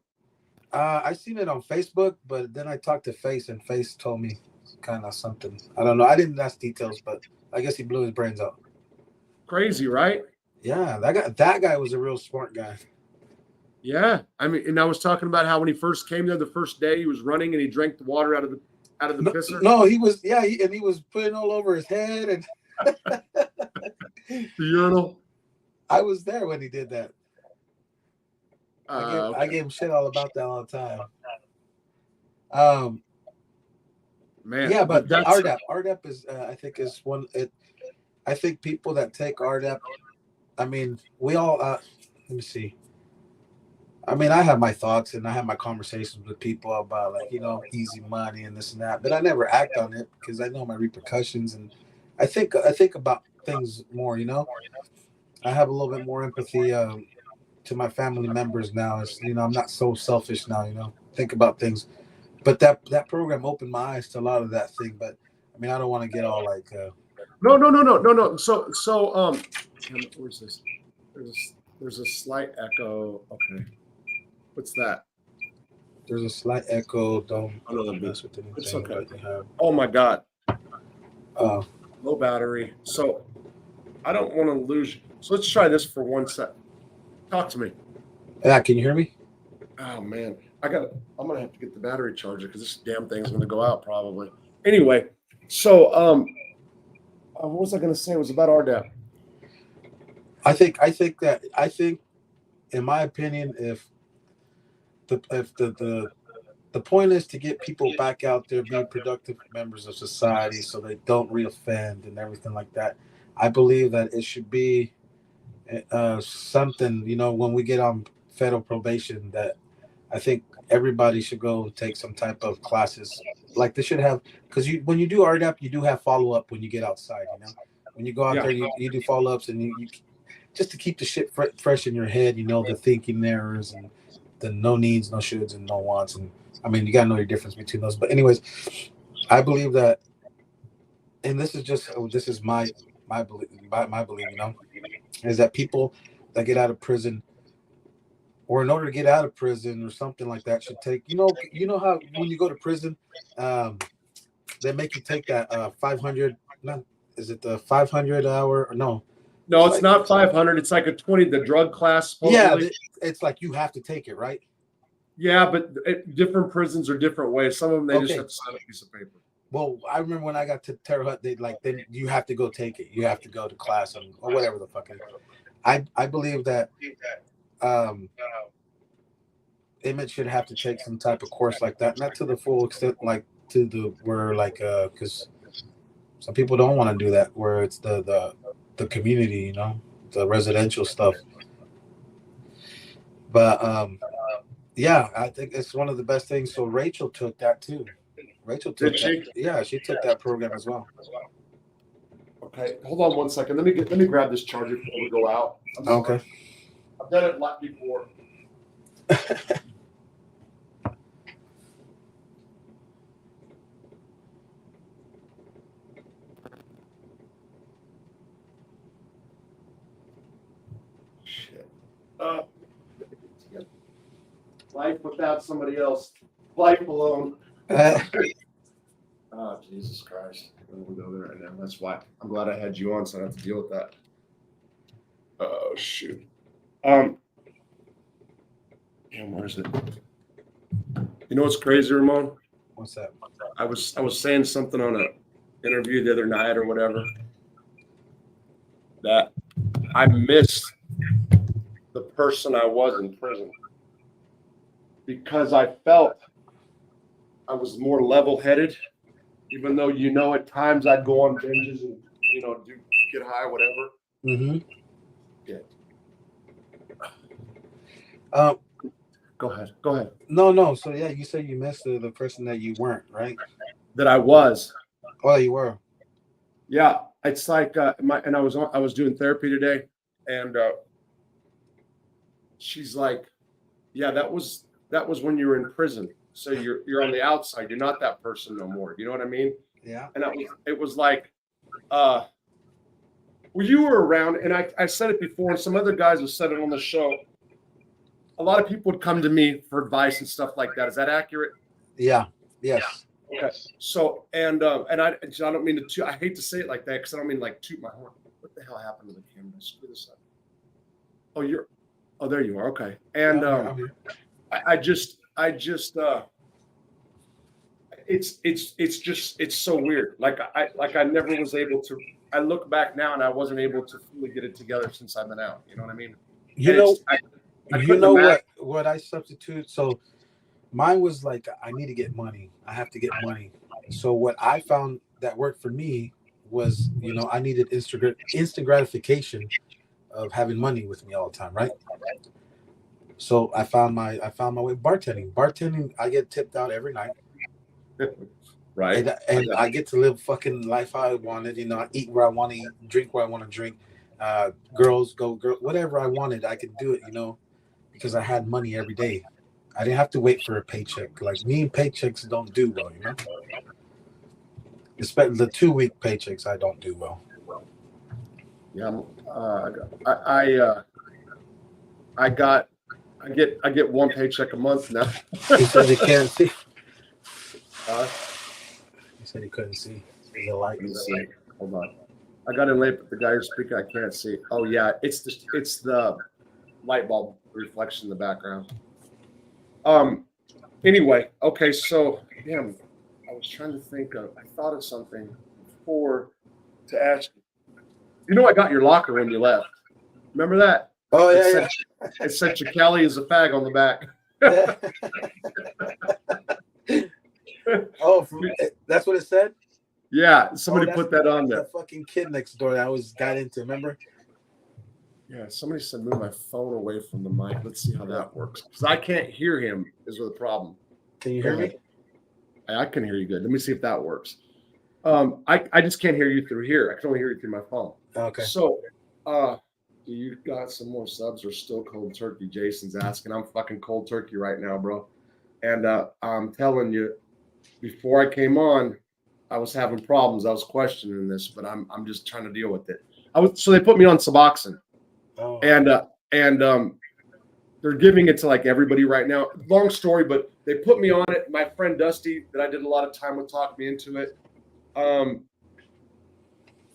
I seen it on Facebook, but then I talked to Face, and Face told me kind of something. I don't know. I didn't ask details, but I guess he blew his brains out. Crazy, right? Yeah, that guy was a real smart guy. Yeah, and I was talking about how when he first came there, the first day he was running and he drank the water out of the pisser. No, he was he was putting all over his head and the urinal. I was there when he did that. I gave him shit all about that all the time. Man, yeah, but RDAP is I think is one. I think people that take RDAP, we all. Let me see. I have my thoughts and I have my conversations with people about easy money and this and that, but I never act on it because I know my repercussions, and I think about things more. I have a little bit more empathy to my family members now. I'm not so selfish now. Think about things, but that program opened my eyes to a lot of that thing. But I don't want to get all like. No. So where's this? There's a slight echo. Okay. What's that? There's a slight echo. Don't mess with anything. It's okay. Oh my God. Low battery. So I don't want to lose you. So let's try this for 1 sec. Talk to me. Yeah, can you hear me? Oh man, I'm gonna have to get the battery charger because this damn thing's gonna go out probably. Anyway, so What was I going to say? It was about RDAP. I think, in my opinion, if the point is to get people back out there being productive members of society, so they don't reoffend and everything like that. I believe that it should be something, when we get on federal probation, that I think everybody should go take some type of classes. Like they should have, because when you do RDAP, you do have follow up when you get outside. When you go out there, you do follow ups, and you just to keep the shit fresh in your head. The thinking errors and the no needs, no shoulds, and no wants. And I mean, you gotta know your difference between those. But anyways, I believe that, and this is my belief. My belief, is that people that get out of prison, or in order to get out of prison or something like that, should take, how when you go to prison, they make you take that 500, not, is it the 500 hour, or no? No, it's not 500. It's like a 20, the drug class. Supposedly. Yeah, it's like you have to take it, right? Yeah, but different prisons are different ways. Some of them, they just have to sign a piece of paper. Well, I remember when I got to Terre Haute, then you have to go take it. You have to go to class or whatever the fuck it is. I believe that inmates should have to take some type of course like that, not to the full extent, like to the where because some people don't want to do that, where it's the community, the residential stuff. But yeah, I think it's one of the best things. So Rachel took that too. Rachel took that. Yeah, she took that program as well. Okay, hold on one second. Let me grab this charger before we go out. Okay. I've done it a lot before. Shit. Life without somebody else. Life alone. Oh, Jesus Christ. I don't go there right now. That's why I'm glad I had you on, so I don't have to deal with that. Oh, shoot. Damn, where is it? You know what's crazy, Ramon? What's that? I was saying something on an interview the other night or whatever, that I missed the person I was in prison because I felt I was more level-headed, even though, at times I'd go on binges and, get high, whatever. Mm-hmm. Yeah. Go ahead. No. So yeah, you said you missed the person that you weren't, right? That I was. Oh, you were. Yeah, it's like I was doing therapy today, and she's like, "Yeah, that was when you were in prison. So you're on the outside. You're not that person no more. You know what I mean?" Yeah. And it was like, well, you were around, and I said it before, and some other guys have said it on the show. A lot of people would come to me for advice and stuff like that. Is that accurate? Yeah. Yes. Okay. So and I don't mean to. I hate to say it like that because I don't mean like toot my horn. What the hell happened to the camera? Screw this up. Oh, there you are. Okay. And I just it's so weird. Like I never was able to. I look back now and I wasn't able to fully get it together since I've been out. You know what I mean? What I substitute. So mine was like, I need to get money. I have to get money. So what I found that worked for me was, I needed instant gratification of having money with me all the time, right? So I found my way bartending. I get tipped out every night, right? And I get to live fucking life how I wanted. I eat where I want to eat, drink where I want to drink. Girls, whatever I wanted, I could do it. Because I had money every day. I didn't have to wait for a paycheck. Like me, paychecks don't do well. Especially the 2-week paychecks, I don't do well. Yeah, I get one paycheck a month now. He said he can't see. He said he couldn't see. The light. Hold on. I got in late, but the guy who's speaking, I can't see. Oh yeah, it's the light bulb reflection in the background. Anyway, okay, so damn, I was trying to think of. I thought of something before. to ask you. You know, I got your locker when you left. Remember that? Oh It yeah, said, it said Chicali is a fag on the back. yeah. Oh, that's what it said. Yeah, somebody that's put that on the there. fucking kid next door that I always got into. Remember? Yeah, somebody said move my phone away from the mic. Let's see how that works. Because I can't hear him is the problem. Can you Go hear ahead. me? I can hear you good. Let me see if that works. I just can't hear you through here. I can only hear you through my phone. Okay. So, do you got some more subs or still cold turkey? Jason's asking. I'm fucking cold turkey right now, bro. And I'm telling you, before I came on, I was having problems. I was questioning this, but I'm just trying to deal with it. So they put me on Suboxone, Oh. and they're giving it to like everybody right now. Long story, but they put me on it. My friend Dusty, that I did a lot of time with, talked me into it.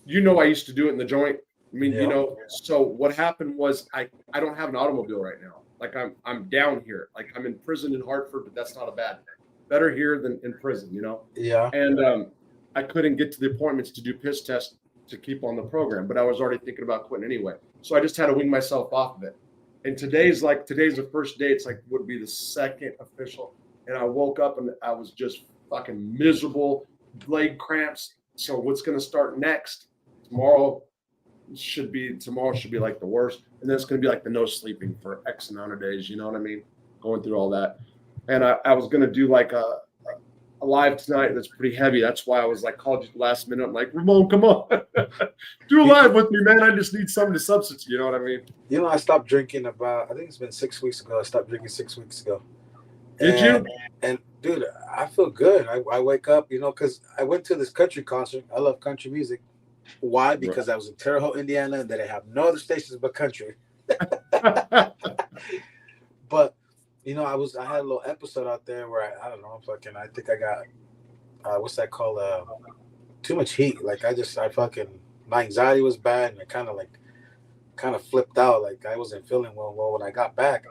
You know, I used to do it in the joint. I mean, Yeah. you know, so what happened was I don't have an automobile right now. Like I'm down here. Like I'm in prison in Hartford, but that's not a bad thing. Better here than in prison, you know? Yeah. And I couldn't get to the appointments to do piss tests to keep on the program, but I was already thinking about quitting anyway. So I just had to wing myself off of it. And today's the first day. It's like would be the second official. And I woke up and I was just fucking miserable, leg cramps. So what's going to start next? Tomorrow should be like the worst. And then it's going to be like the no sleeping for X amount of days. You know what I mean? Going through all that. And I was going to do like a live tonight that's pretty heavy. That's why I was like called you last minute. I'm like, Ramon, come on. Do a live with me, man. I just need something to substitute. You know what I mean? You know, I stopped drinking I think it's been 6 weeks ago. I stopped drinking 6 weeks ago. Did you? And dude, I feel good. I wake up, you know, because I went to this country concert. I love country music. Why? Because I was in Terre Haute, Indiana, and that I have no other stations but country. But you know, I had a little episode out there where I don't know, I think I got what's that called? Too much heat. Like my anxiety was bad, and I kind of flipped out. Like I wasn't feeling well when I got back.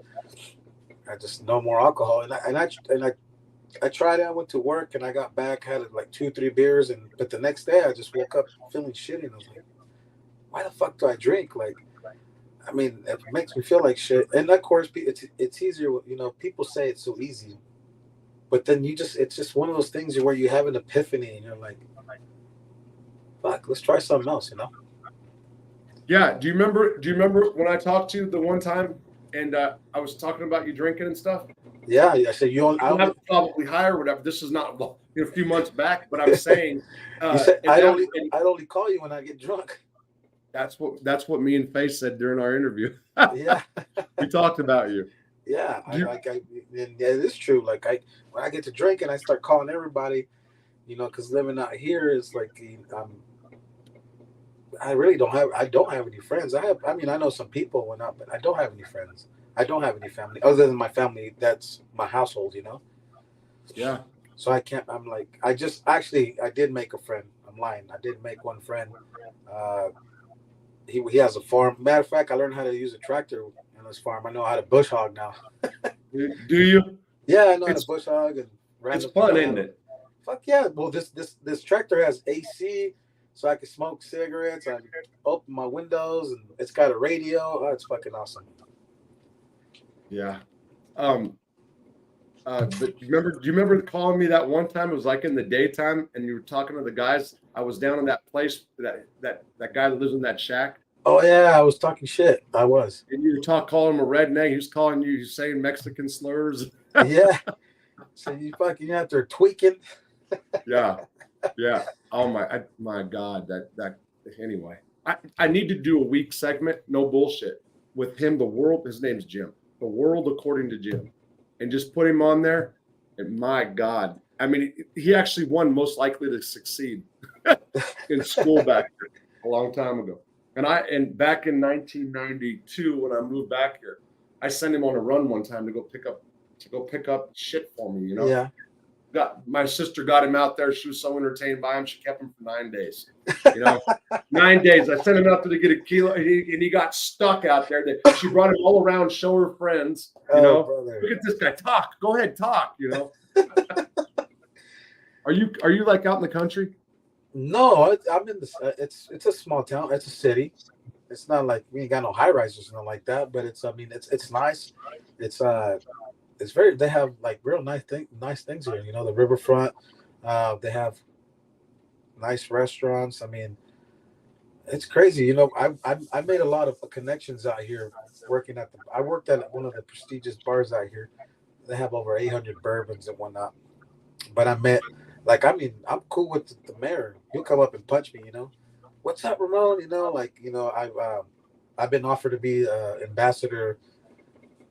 I just no more alcohol, and I tried it. I went to work and I got back, had like 2-3 beers, but the next day I just woke up feeling shitty, and I was like, why the fuck do I drink? Like, I mean, it makes me feel like shit. And of course, it's easier. You know, people say it's so easy, but then it's just one of those things where you have an epiphany and you're like, fuck, let's try something else, you know? Yeah. Do you remember when I talked to you the one time and I was talking about you drinking and stuff? Yeah. I said, I'm probably high or whatever. This is not a few months back, but I'm saying, you said, I'd only call you when I get drunk. That's what me and Faye said during our interview. Yeah. We talked about you. Yeah. It is true. Like when I get to drink and I start calling everybody, you know, because living out here is like, I don't have any friends. I know some people went out, but I don't have any friends. I don't have any family other than my family. That's my household, you know? Yeah. So I can't, I did make a friend. I'm lying. I did make one friend. He has a farm. Matter of fact, I learned how to use a tractor on his farm. I know how to bush hog now. Do you? Yeah, I know how to bush hog and it's fun, isn't it? Fuck yeah. Well, this tractor has AC, so I can smoke cigarettes. I can open my windows, and it's got a radio. Oh, it's fucking awesome. Yeah. But do you remember calling me that one time? It was like in the daytime, and you were talking to the guys. I was down in that place, that guy that lives in that shack. Oh yeah, I was talking shit. I was. And you calling him a redneck. He was calling you, saying Mexican slurs. Yeah. So you fucking out there tweaking. Yeah. Oh my God. That anyway. I need to do a week segment, no bullshit, with him. His name's Jim. The World According to Jim. And just put him on there. And my God. I mean, he actually won Most Likely to Succeed in school back there a long time ago. And back in 1992, when I moved back here, I sent him on a run one time to go pick up shit for me, you know? Yeah. My sister got him out there. She was so entertained by him. She kept him for 9 days. You know, 9 days. I sent him out there to get a kilo, and he got stuck out there. She brought him all around, show her friends. You know, brother. Look at this guy. Talk. Go ahead, talk. You know. Are you like out in the country? No, I'm in this. It's a small town. It's a city. It's not like we ain't got no high rises or nothing like that. But it's I mean it's nice. It's it's very. They have like real nice things here. You know, the riverfront. They have nice restaurants. I mean, it's crazy. You know, I made a lot of connections out here working at the. I worked at one of the prestigious bars out here. They have over 800 bourbons and whatnot. But I met, like, I mean, I'm cool with the mayor. He'll come up and punch me. You know, what's up, Ramon? You know, like, you know, I've been offered to be ambassador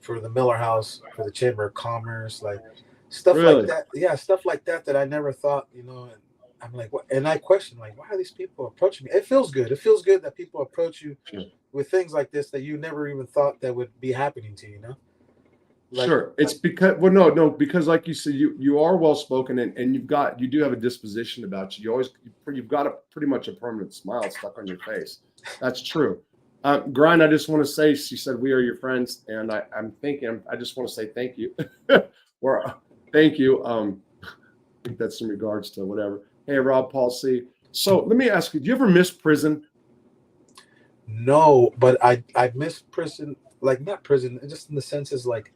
for the Miller House for the Chamber of Commerce, like stuff like Really? that. Yeah, stuff like that that I never thought. You know, and I'm like, what? And I question, like, why are these people approaching me? It feels good. It feels good that people approach you Sure. with things like this that you never even thought that would be happening to you. You know, like, Sure. It's because well, no, because like you said, you are well spoken and you do have a disposition about you. You've got a pretty much a permanent smile stuck on your face. That's true. Grind, I just want to say, she said we are your friends, and I'm thinking I just want to say thank you. or thank you. I think that's in regards to whatever. Hey, Rob, Paul C. So let me ask you, do you ever miss prison? no, but I miss prison, like not prison, just in the sense is like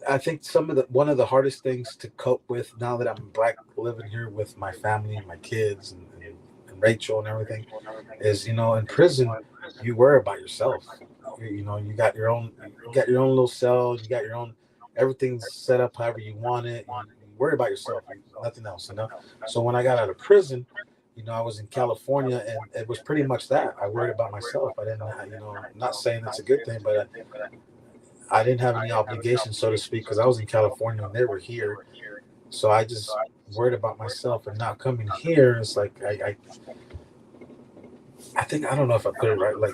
I think some of the one of the hardest things to cope with now that I'm black living here with my family and my kids and Rachel and everything is, you know, in prison you worry about yourself. You know, you got your own little cell, you got your own everything's set up however you want it. You worry about yourself, nothing else, you know. So when I got out of prison, you know, I was in California and it was pretty much that. I worried about myself. I didn't, you know, I'm not saying it's a good thing, but I didn't have any obligations, so to speak, because I was in California and they were here. So I just worried about myself and not coming here. It's like I think I don't know if I put it right, like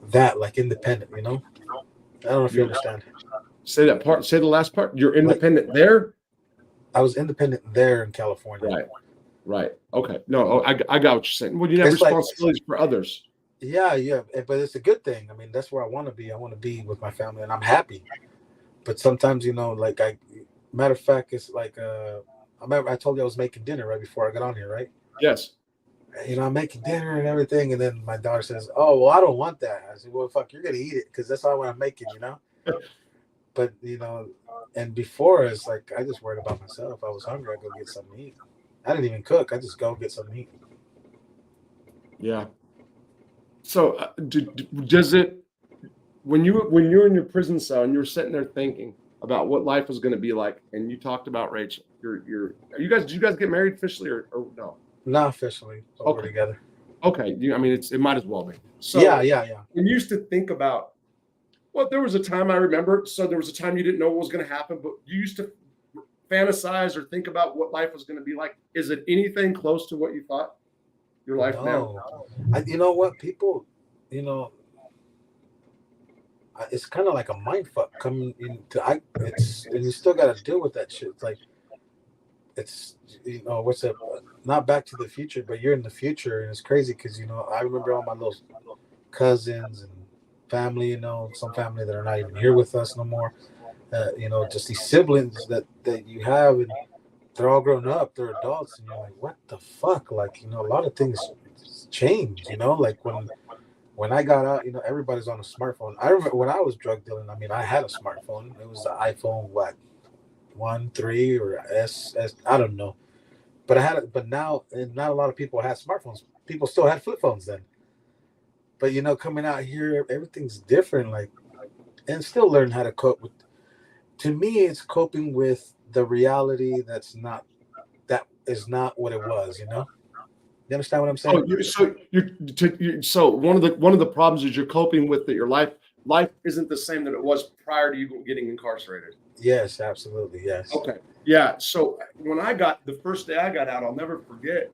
that, like independent. You know, I don't know if you You understand. say that part. Say the last part. You're Like independent there. I was independent there in California. Right. Right. Okay. No, I got what you're saying. Well, you have It's like responsibilities for others. yeah, yeah, but it's a good thing. I mean, that's where I want to be. I want to be with my family, and I'm happy. But sometimes, you know, like matter of fact, it's like I remember I told you I was making dinner right before I got on here, right? Yes. You know, I'm making dinner and everything, and then my daughter says, "Oh, well, I don't want that." I said, "Well, fuck, you're gonna eat it because that's all I'm making," you know. But you know, and before it's like I just worried about myself. I was hungry, I go get something to eat. I didn't even cook. I just go get something to eat. Yeah. So, does it when you're in your prison cell and you're sitting there thinking about what life was going to be like, and you talked about Rachel, are you guys did you guys get married officially or no? Not officially, but we're Okay. together. Okay. I mean, it might as well be. Yeah, So, yeah, yeah. when you used to think about, well, there was a time I remember. So there was a time you didn't know what was going to happen, but you used to fantasize or think about what life was going to be like. Is it anything close to what you thought your life now? No, you know what? People, you know, it's kind of like a mind fuck coming into. It's and you still got to deal with that shit. It's like it's you know what's it? Not Back to the Future, but you're in the future, and it's crazy because you know I remember all my little cousins and family. You know, some family that are not even here with us no more. You know, just these siblings that you have, and they're all grown up, they're adults, and you're like, what the fuck? Like, you know, a lot of things change. You know, like when I got out, you know, everybody's on a smartphone. I remember when I was drug dealing. I mean, I had a smartphone. It was the iPhone, what 1, 3 or S. I don't know, but I had it. But now, and not a lot of people had smartphones. People still had flip phones then. But you know, coming out here, everything's different. Like, and still learn how to cope with. To me, it's coping with the reality that is not what it was. You know, you understand what I'm saying? Oh, so one of the problems is you're coping with that your life isn't the same that it was prior to you getting incarcerated. Yes, absolutely. Yes. Okay. Yeah. So when the first day I got out, I'll never forget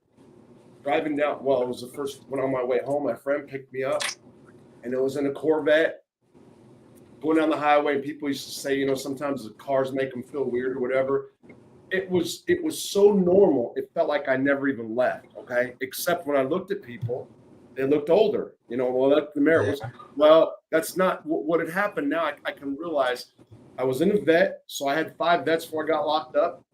driving down. Well, it was the first when on my way home, my friend picked me up and it was in a Corvette going down the highway. And people used to say, you know, sometimes the cars make them feel weird or whatever. It was so normal. It felt like I never even left. Okay. Except when I looked at people, they looked older, you know, well, that the mayor was, Yeah. well, that's not what had happened. Now I can realize I was in a vet. So I had 5 vets before I got locked up.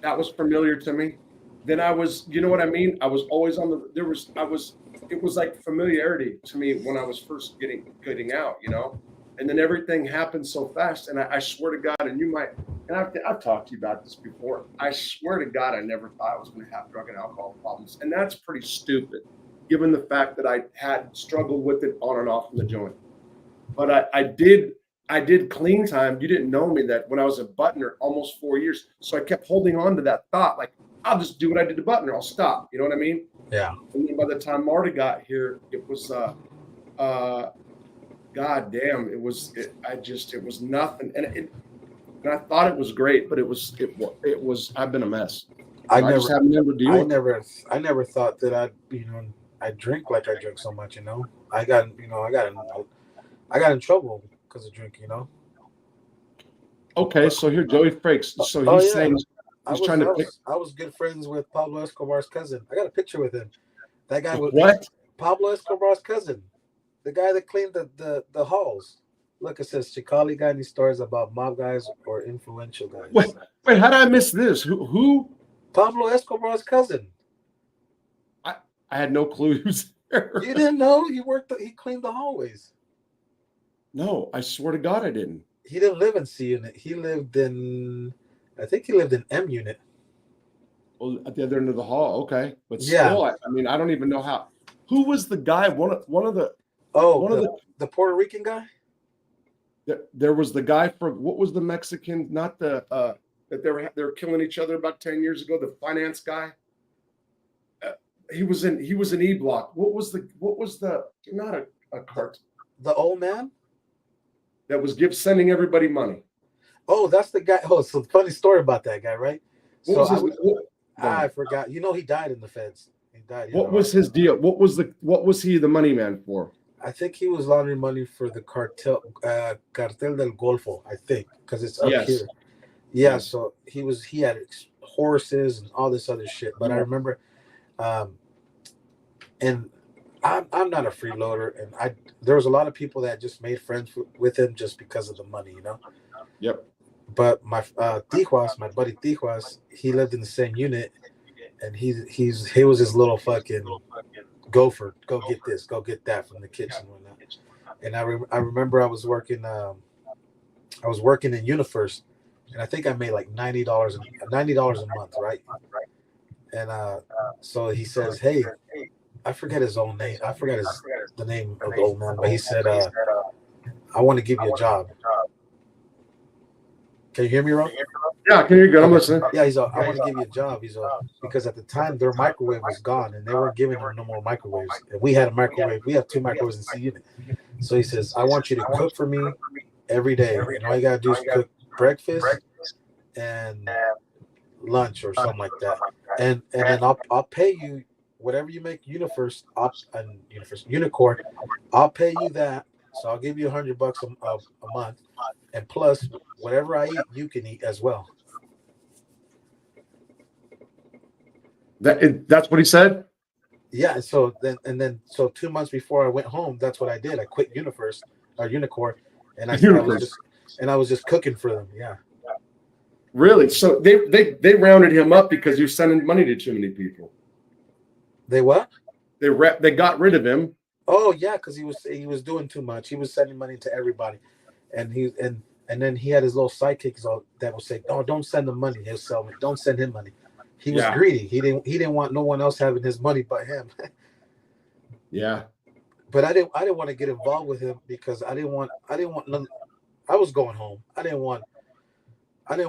That was familiar to me. then I was, you know what I mean? I was always on the, it was like familiarity to me when I was first getting out, you know? And then everything happened so fast. And I swear to God, and you might, and I've talked to you about this before. I swear to God, I never thought I was going to have drug and alcohol problems. And that's pretty stupid, given the fact that I had struggled with it on and off in the joint. But I did clean time. You didn't know me that when I was a Butner, almost 4 years. So I kept holding on to that thought, like, I'll just do what I did to Butner. I'll stop. You know what I mean? Yeah. And then by the time Marta got here, it was, God damn, it was nothing. And I thought it was great, but it was, I've been a mess. I just haven't never dealt with it. I never thought that I drink like I drink so much, you know. I got in trouble because of drinking, you know. Okay, so here Joey Frakes. So he's saying I was good friends with Pablo Escobar's cousin. I got a picture with him. That guy was what? Pablo Escobar's cousin, the guy that cleaned the halls. Look, it says Chicali got any stories about mob guys or influential guys. Wait, how did I miss this? Who? Pablo Escobar's cousin. I had no clue he was there. You didn't know? He cleaned the hallways. No, I swear to God I didn't. He didn't live in C unit. I think he lived in M unit. Well, at the other end of the hall, okay. But still, I mean, I don't even know how. Who was the guy? One of the Puerto Rican guy? There was the guy for what was the Mexican? Not the that they were killing each other about 10 years ago. The finance guy. He was in E Block. What was the not a cart? The old man that was sending everybody money. Oh, that's the guy. Oh, so funny story about that guy, right? I forgot. You know, he died in the feds. He died. What was his deal? What was he the money man for? I think he was laundering money for the cartel del Golfo, I think, because it's up here. Yeah, yes. So he had horses and all this other shit. But I remember, and I'm not a freeloader, and there was a lot of people that just made friends with him just because of the money, you know. Yep. But my Tijuas, my buddy Tijuas, he lived in the same unit, and he was his little fucking gopher. Go get this, go get that from the kitchen and whatnot. And I remember I was working in UniFirst, and I think I made like $90 a month, right? And so he says, "Hey." I forget his own name. I forget the name of the old man, but he said, "I want to give you a job." Can you hear me, Ron? Yeah, I can hear you good. I'm listening. Yeah, he's I want to give you a job. He's because at the time their microwave was gone and they weren't giving them no more microwaves. And we had a microwave. We have 2 microwaves in C unit. So he says, "I want you to cook for me every day. And all you gotta do is cook breakfast and lunch or something like that. And then I'll pay you." Whatever you make Unicorn, I'll pay you that. So I'll give you $100 a month, and plus whatever I eat, you can eat as well. That's what he said. Yeah. So then 2 months before I went home, that's what I did. I quit Unicorn, and I was just cooking for them. Yeah. Really? So they rounded him up because you're sending money to too many people. They what? They got rid of him. Oh yeah, because he was doing too much. He was sending money to everybody, and then he had his little sidekicks that would say, "Oh, don't send him money. He'll sell me. Don't send him money." He was greedy. He didn't want no one else having his money but him. Yeah. But I didn't want to get involved with him because I didn't want none. I was going home. I didn't want any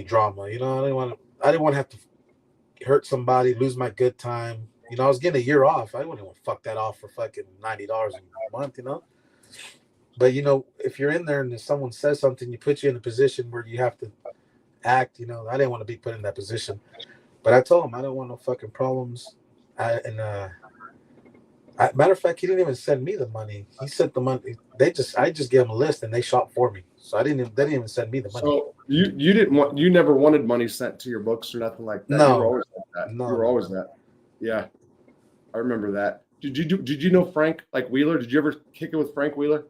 drama. You know, I didn't want to have to hurt somebody, lose my good time. You know, I was getting a year off. I wouldn't want to fuck that off for fucking $90 a month, you know. But you know, if you're in there and if someone says something, you put you in a position where you have to act. You know, I didn't want to be put in that position. But I told him I don't want no fucking problems. Matter of fact, he didn't even send me the money. He sent the money. I just gave him a list and they shot for me. So they didn't even send me the money. So you never wanted money sent to your books or nothing like that. No, you were always like that. No, you were always that. Yeah, I remember that. Did you know Frank Wheeler? Did you ever kick it with Frank Wheeler?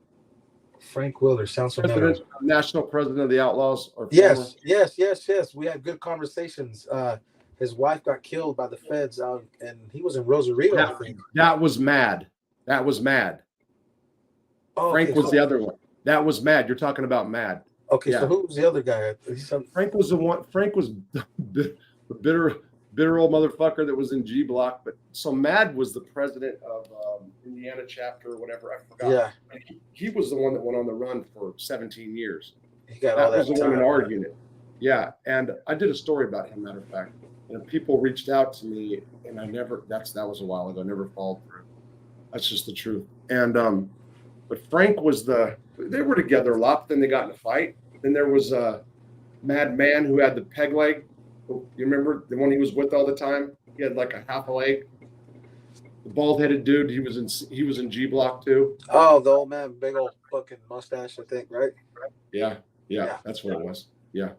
Frank Willer sounds familiar. National president of the Outlaws. Or Yes. We had good conversations. His wife got killed by the feds out, and he was in Rosarito, I think. That was Mad. Oh, Frank was the other one. That was Mad. You're talking about Mad. Okay, so who was the other guy? Frank was the one. Frank was the bitter old motherfucker that was in G Block. But so Mad was the president of Indiana chapter or whatever. I forgot. Yeah, he was the one that went on the run for 17 years. He got all that was the time. one in our unit. Yeah, and I did a story about him. Matter of fact, and people reached out to me, and I never. That was a while ago. I never followed through. That's just the truth. And but Frank was they were together a lot, but then they got in a fight. Then there was a Mad Man who had the peg leg. You remember the one he was with all the time? He had like a half a leg. The bald-headed dude. He was in G Block too. Oh, the old man, big old fucking mustache, I think, right? Yeah, that's what it was. Yeah.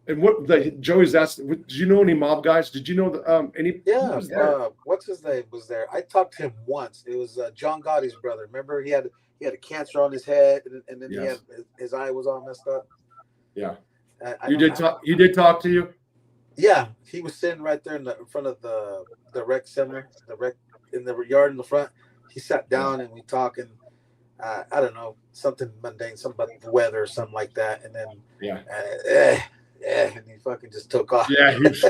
And Joey's asked, did you know any mob guys? Did you know any? Yeah. What's his name was there? I talked to him once. It was John Gotti's brother. Remember, he had a cancer on his head, and then he had his eye was all messed up. Yeah. He did talk to you. Yeah, he was sitting right there in front of the rec center, in the yard in the front. He sat down and we talked, and I don't know, something mundane, something about the weather or something like that, and then and he fucking just took off. Yeah, he's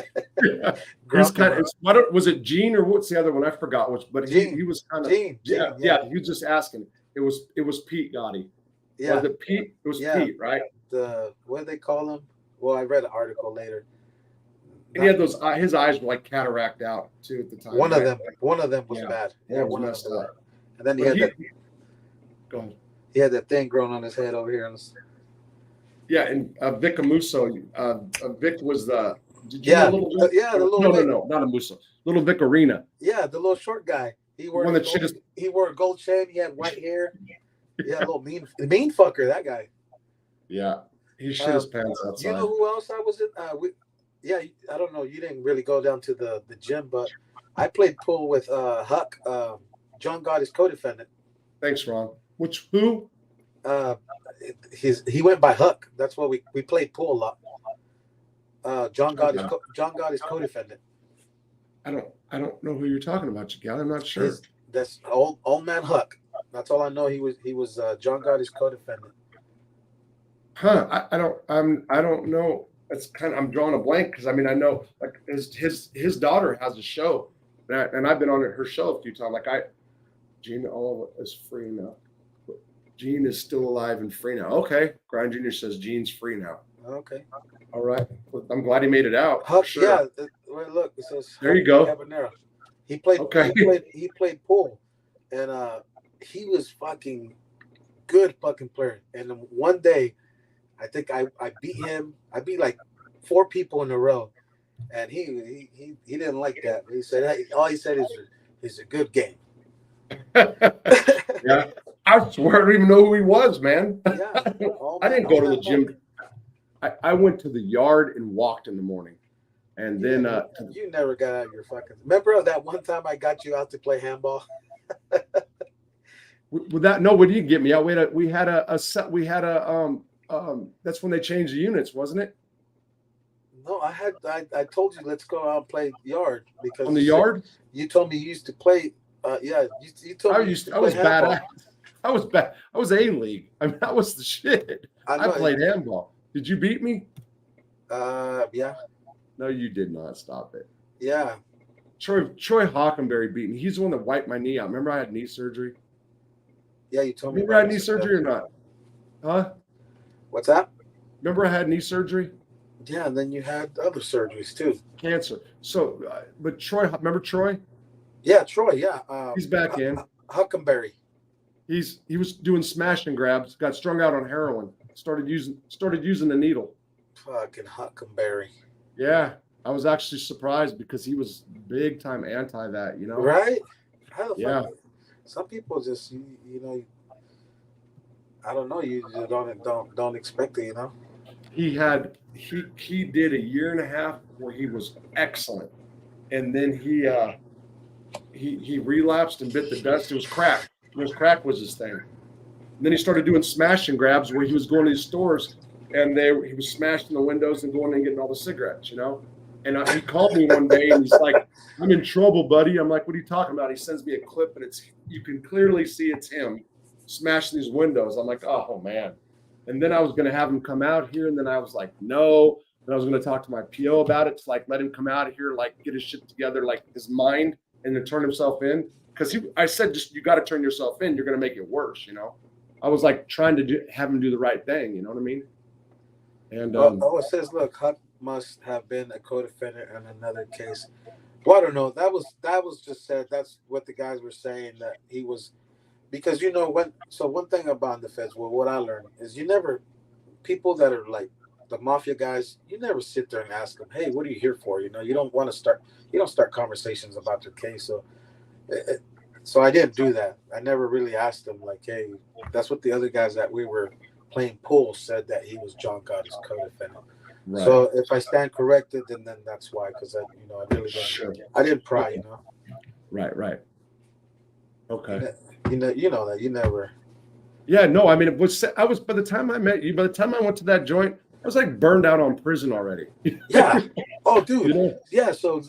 kind of. Was it Gene or what's the other one? I forgot which, but he was kind of. Gene, yeah. He was just asking. It was Pete Gotti. Yeah, was it Pete? It was Pete, right? What do they call him? Well, I read an article later. And he had those. His eyes were like cataract out too at the time. One of them was bad. Yeah, one of them. And then he had that. Go ahead. He had that thing growing on his head over here. Yeah, and Vic Amuso. Vic was the. Did you know the little no, not Amuso. Little Vic Arena. Yeah, the little short guy. He wore he wore a gold chain. He had white hair. Yeah, a little mean fucker. That guy. Yeah, he shit his pants outside. You know who else I was in? I don't know. You didn't really go down to the gym, but I played pool with Huck, John Gotti's co-defendant. Thanks, Ron. Who? He went by Huck. That's what we played pool a lot. John Gotti's co-defendant. I don't know who you're talking about, Chigal. I'm not sure. That's old man Huck. That's all I know. He was John Gotti's co-defendant. Huh? I don't know. It's kind of, I'm drawing a blank because I know like his daughter has a show, and I've been on her show a few times. Gene is free now. Gene is still alive and free now. Okay, Grind Jr. says Gene's free now. Okay. All right. Well, I'm glad he made it out. Huck, sure. Yeah. Look, it says there you go. Habanero. He played. Okay. He played pool, and he was fucking good fucking player. And one day, I think I beat him. I beat like 4 people in a row, and he didn't like that. He said, hey, all he said is a good game. Yeah, I swear I don't even know who he was, man. Yeah, I didn't go to the gym. I went to the yard and walked in the morning, and then you never got out of your fucking. Remember that one time I got you out to play handball? With that, no, we didn't get me out. We had a set. We had a that's when they changed the units, wasn't it? No, I told you let's go out and play yard because on the yard. You told me you used to play. Yeah, you told me I was bad. I was bad. I was A-League. I was the shit. I played handball. Did you beat me? Yeah. No, you did not. Stop it. Yeah. Troy Hockenberry beat me. He's the one that wiped my knee out. Remember I had knee surgery? Yeah, you told me. Remember I had knee surgery or not? Huh? What's that? Remember I had knee surgery? Yeah, and then you had other surgeries too. Cancer. So, but Troy, remember Troy? Yeah, Troy. Yeah. He's back in. Huckenberry. He was doing smash and grabs. Got strung out on heroin. Started using the needle. Fucking Huckenberry. Yeah, I was actually surprised because he was big time anti that. You know. Right. How the yeah. Fuck? Some people just you know. I don't know. You just don't expect it. You know. He did a year and a half where he was excellent, and then he relapsed and bit the dust. It was crack. Crack was his thing. And then he started doing smash and grabs where he was going to these stores and he was smashing the windows and going and getting all the cigarettes, you know. And he called me one day and he's like, "I'm in trouble, buddy." I'm like, "What are you talking about?" He sends me a clip and you can clearly see it's him smashing these windows. I'm like, "Oh man." And then I was going to have him come out here, and then I was like, "No." And I was going to talk to my PO about it to like let him come out here, like get his shit together, like his mind, and then turn himself in. Because I said, just you got to turn yourself in. You're going to make it worse, you know. I was like trying to have him do the right thing. You know what I mean? And it says, look, Huck must have been a co-defendant in another case. Well, I don't know. That was just said. That's what the guys were saying, that he was, because you know when. So one thing about the feds, well, what I learned is you never, people that are like the mafia guys, you never sit there and ask them, "Hey, what are you here for?" You know, you don't start conversations about their case. So I didn't do that. I never really asked them like, "Hey," that's what the other guys that we were playing pool said, that he was John Gotti's co-defendant. Right. So if I stand corrected, then that's why, because I really didn't. Sure. I didn't pry, you know. Right. Okay. You know that you never. Yeah, no. I mean, I was by the time I met you, by the time I went to that joint, I was like burned out on prison already. Yeah. Oh, dude. You know? Yeah. So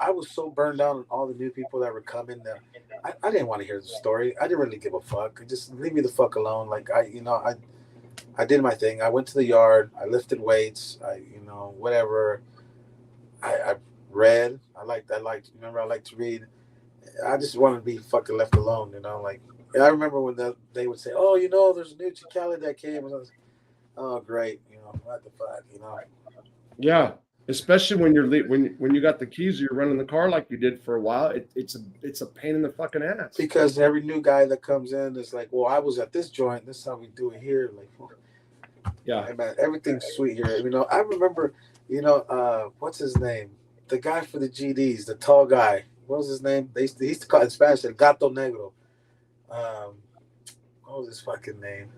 I was so burned out on all the new people that were coming that I didn't want to hear the story. I didn't really give a fuck. Just leave me the fuck alone. Like I did my thing. I went to the yard. I lifted weights. Whatever. I read. I liked. Remember, I like to read. I just wanted to be fucking left alone. Like I remember when they would say, "Oh, there's a new Chicale that came." And I was, "Oh, great. What the fuck, Yeah. Especially when when you got the keys, you're running the car like you did for a while. It's a pain in the fucking ass. Because every new guy that comes in is like, "Well, I was at this joint. This is how we do it here." Like, yeah, hey, man, everything's sweet here. I remember, what's his name? The guy for the GDs, the tall guy. What was his name? He used to call it in Spanish El Gato Negro. What was his fucking name?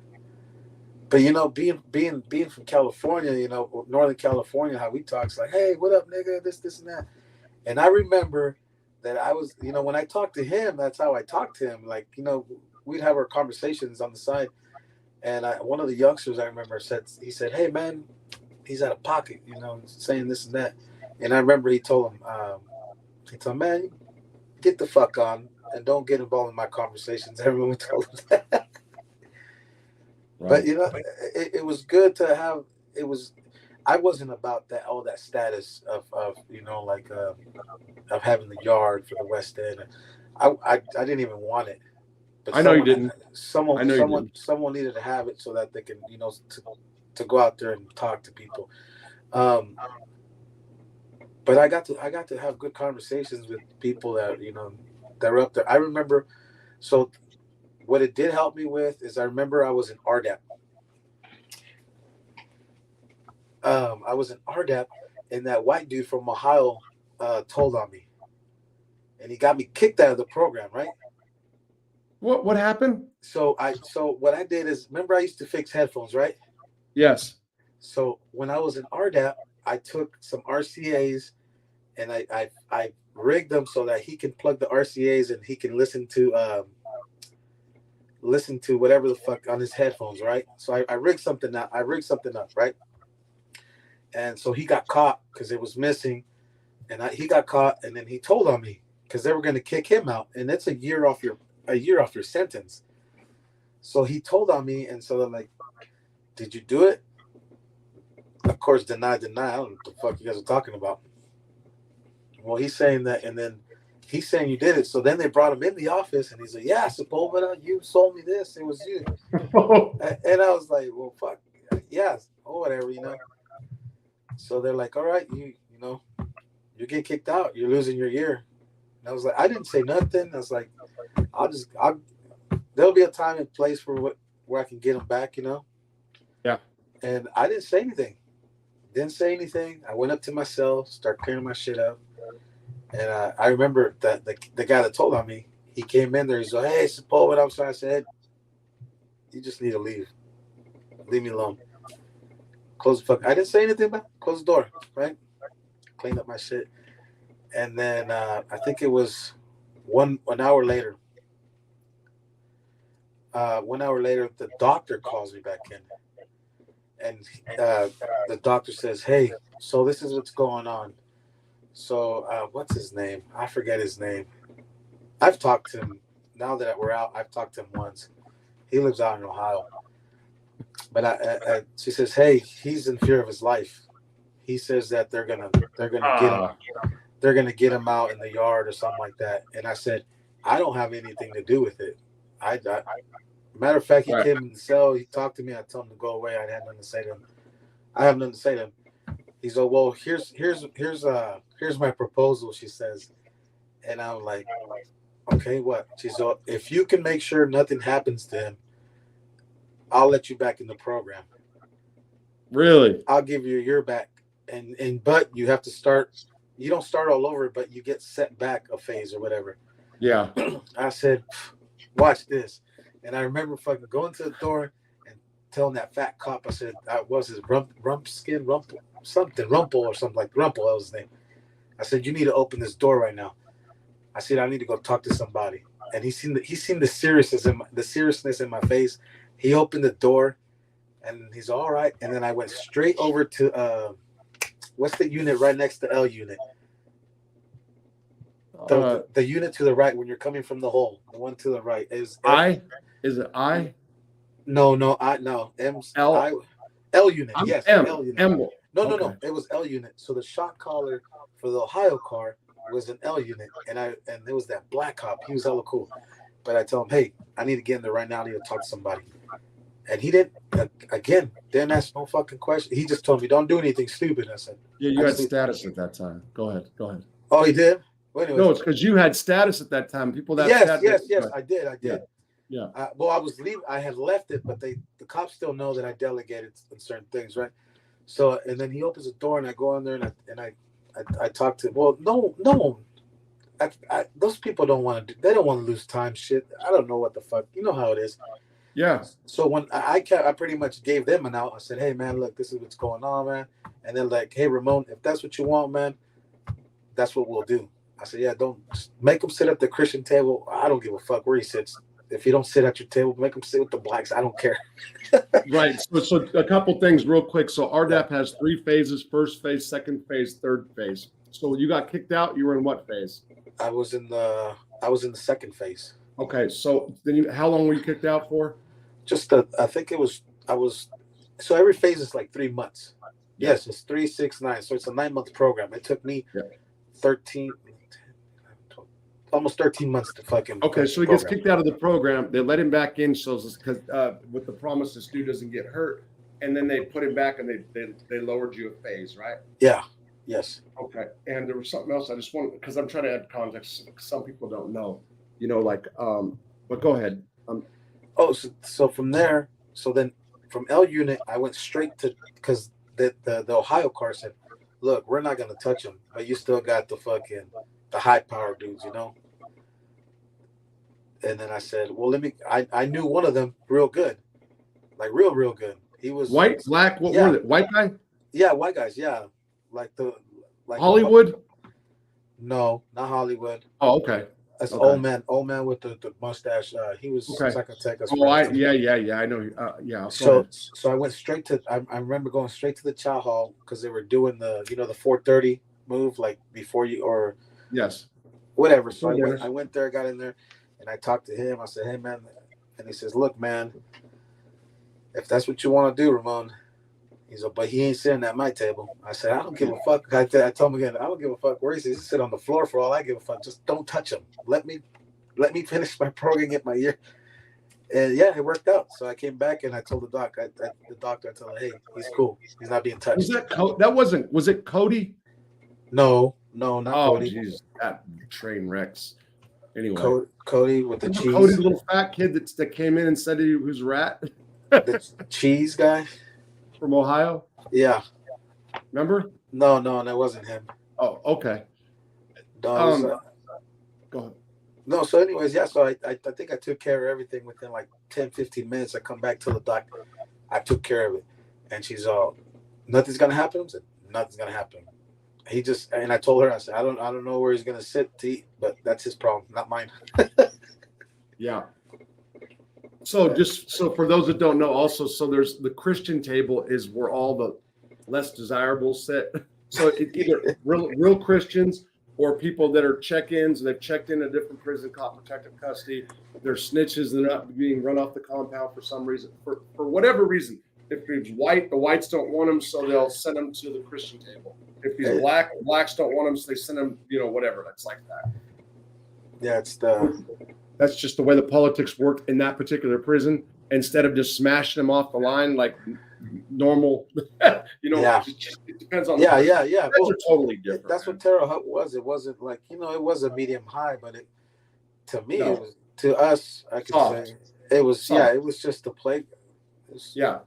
But being from California, Northern California, how we talk, it's like, "Hey, what up, nigga? This, and that." And I remember that I was, when I talked to him, that's how I talked to him. Like, we'd have our conversations on the side. And one of the youngsters I remember said, "Hey, man, he's out of pocket, saying this and that." And I remember he told him, "Man, get the fuck on and don't get involved in my conversations." Everyone told him that. Right. But it was good to have. I wasn't about that all that status of of having the yard for the West End. I didn't even want it. But I know you didn't. Someone needed to have it so that they can to go out there and talk to people. But I got to have good conversations with people that that were up there. I remember. So what it did help me with is I remember I was in RDAP. I was in RDAP, and that white dude from Ohio told on me, and he got me kicked out of the program. Right? What happened? So what I did is, remember I used to fix headphones, right? Yes. So when I was in RDAP, I took some RCAs, and I rigged them so that he can plug the RCAs and he can listen to whatever the fuck on his headphones, right? So I rigged something up. Right? And so he got caught because it was missing, and he got caught, and then he told on me because they were going to kick him out, and it's a year off your sentence. So he told on me, and so they're like, "Did you do it?" Of course, deny. I don't know what the fuck you guys are talking about. Well, he's saying that, and then he's saying you did it. So then they brought him in the office, and he's like, "Yeah, Sepulveda, you sold me this. It was you." And I was like, "Well, fuck, yeah, or whatever, So they're like, "All right, you get kicked out. You're losing your year." And I was like, I didn't say nothing. I was like, there'll be a time and place where I can get them back, Yeah. And I didn't say anything. I went up to my cell, started clearing my shit up. And I remember that the guy that told on me, he came in there. He's like, "Hey, Sepulveda, I'm sorry." I said, "You just need to leave. Leave me alone." Close the fuck. I didn't say anything about it. Close the door, right? Cleaned up my shit. And then I think it was an hour later. 1 hour later, the doctor calls me back in, and the doctor says, "Hey, so this is what's going on." So what's his name? I forget his name. I've talked to him now that we're out. I've talked to him once. He lives out in Ohio. But she says, "Hey, he's in fear of his life." He says that they're gonna get him. They're gonna get him out in the yard or something like that. And I said, "I don't have anything to do with it." Matter of fact, he came in the cell. He talked to me. I told him to go away. I had nothing to say to him. I have nothing to say to him. He's like, "Well, here's my proposal," she says. And I'm like, "Okay, what?" She's like, "If you can make sure nothing happens to him, I'll let you back in the program. Really? I'll give you a year back. But you have to start. You don't start all over, but you get set back a phase or whatever." Yeah. I said, "Watch this." And I remember fucking going to the door and telling that fat cop, I said, "Was his Rumpel or something like Rumpel, that was his name." I said, "You need to open this door right now." I said, "I need to go talk to somebody." And he seen the seriousness in my face. He opened the door, and he's all right. And then I went straight over to what's the unit right next to L unit? The unit to the right when you're coming from the hole. The one to the right is I. Is it I? No. M's L unit. Yes, M. L unit. M. No. It was L unit. So the shot caller for the Ohio car was an L unit, and there was that black cop. He was hella cool. But I told him, "Hey, I need to get in there right now. I need to talk to somebody." And he didn't ask no fucking question. He just told me, "Don't do anything stupid." I said, "Yeah, you had status at that time." Go ahead. Oh, he did? Well, anyways, no, it's because you had status at that time. People that yes, I did. Yeah. Well, I was leaving. I had left it, but the cops still know that I delegated in certain things, right? So, and then he opens the door, and I go in there, and I talk to him. Well, no. Those people don't want to. They don't want to lose time. Shit, I don't know what the fuck. You know how it is. Yeah. So when I pretty much gave them an out. I said, "Hey, man, look, this is what's going on, man." And they're like, "Hey, Ramon, if that's what you want, man, that's what we'll do." I said, "Yeah, don't make him sit at the Christian table. I don't give a fuck where he sits. If you don't sit at your table, make him sit with the blacks. I don't care." Right. So a couple things real quick. So RDAP has 3 phases: first phase, second phase, third phase. So you got kicked out. You were in what phase? I was in the second phase. Okay. So then how long were you kicked out for? I think it was, so every phase is like 3 months. Yeah. Yes, it's 3, 6, 9. So it's a 9-month program. It took me 13, almost 13 months to fucking. Okay, so he gets kicked out of the program. They let him back in, so because with the promise this dude doesn't get hurt, and then they put him back and they lowered you a phase, right? Yeah. Yes. Okay, and there was something else I just wanted, because I'm trying to add context. Some people don't know, but go ahead. So from there, then from L unit, I went straight to, because the Ohio car said, "Look, we're not gonna touch him, but you still got the high power dudes, you know." And then I said, "Well, I knew one of them real good, like real good. He was white, black. What were it? White guy? Yeah, white guys. Yeah, like Hollywood. No, not Hollywood. Oh, okay. That's old man with the mustache. He was Zacatecas. I know. Yeah. So I went straight to. I remember going straight to the chow hall because they were doing the 4:30 move, like before you or yes, whatever. So I went there, got in there, and I talked to him. I said, "Hey, man," and he says, "Look, man, if that's what you want to do, Ramon." He's like, "But he ain't sitting at my table." I said, "I don't give a fuck." I told him again, "I don't give a fuck where he sits. He sit on the floor for all I give a fuck. Just don't touch him. Let me finish my program, get my year." And yeah, it worked out. So I came back and I told the doctor, I told him, "Hey, he's cool. He's not being touched." Was it Cody? No, not Cody. Oh, jeez, that train wrecks. Anyway, Cody with the cheese. Cody, the little fat kid that came in and said he was rat. The cheese guy from Ohio. Yeah. Remember? No, that wasn't him. Oh, okay. No, go ahead. No, so anyways, yeah, so I think I took care of everything within like 10, 15 minutes. I come back to the doc. I took care of it. And she's all, "Nothing's going to happen?" I said, "Nothing's going to happen." And I told her, I said, I don't know where he's going to sit to eat, but that's his problem, not mine. Yeah. So for those that don't know, also, so there's the Christian table is where all the less desirable sit. So it's either real Christians or people that are check-ins and they've checked in a different prison, caught protective custody. They're snitches. They're not being run off the compound for some reason, for whatever reason. If he's white, the whites don't want him, so they'll send him to the Christian table. If he's black, the blacks don't want him, so they send him, whatever. That's like that. Yeah, that's just the way the politics work in that particular prison. Instead of just smashing them off the line like normal, Yeah. it depends on. Yeah. Those are totally different. That's what Terre Haute was. It wasn't like, it was a medium high, but to me, it was, to us, I could say, it was soft. It was just a play.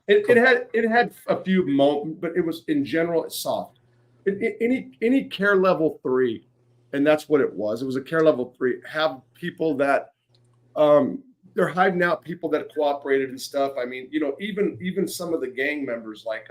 It had a few moments, but it was in general it's soft. Any care level 3, and that's what it was. It was a care level 3. Have people that they're hiding out people that cooperated and stuff. I mean, even some of the gang members, like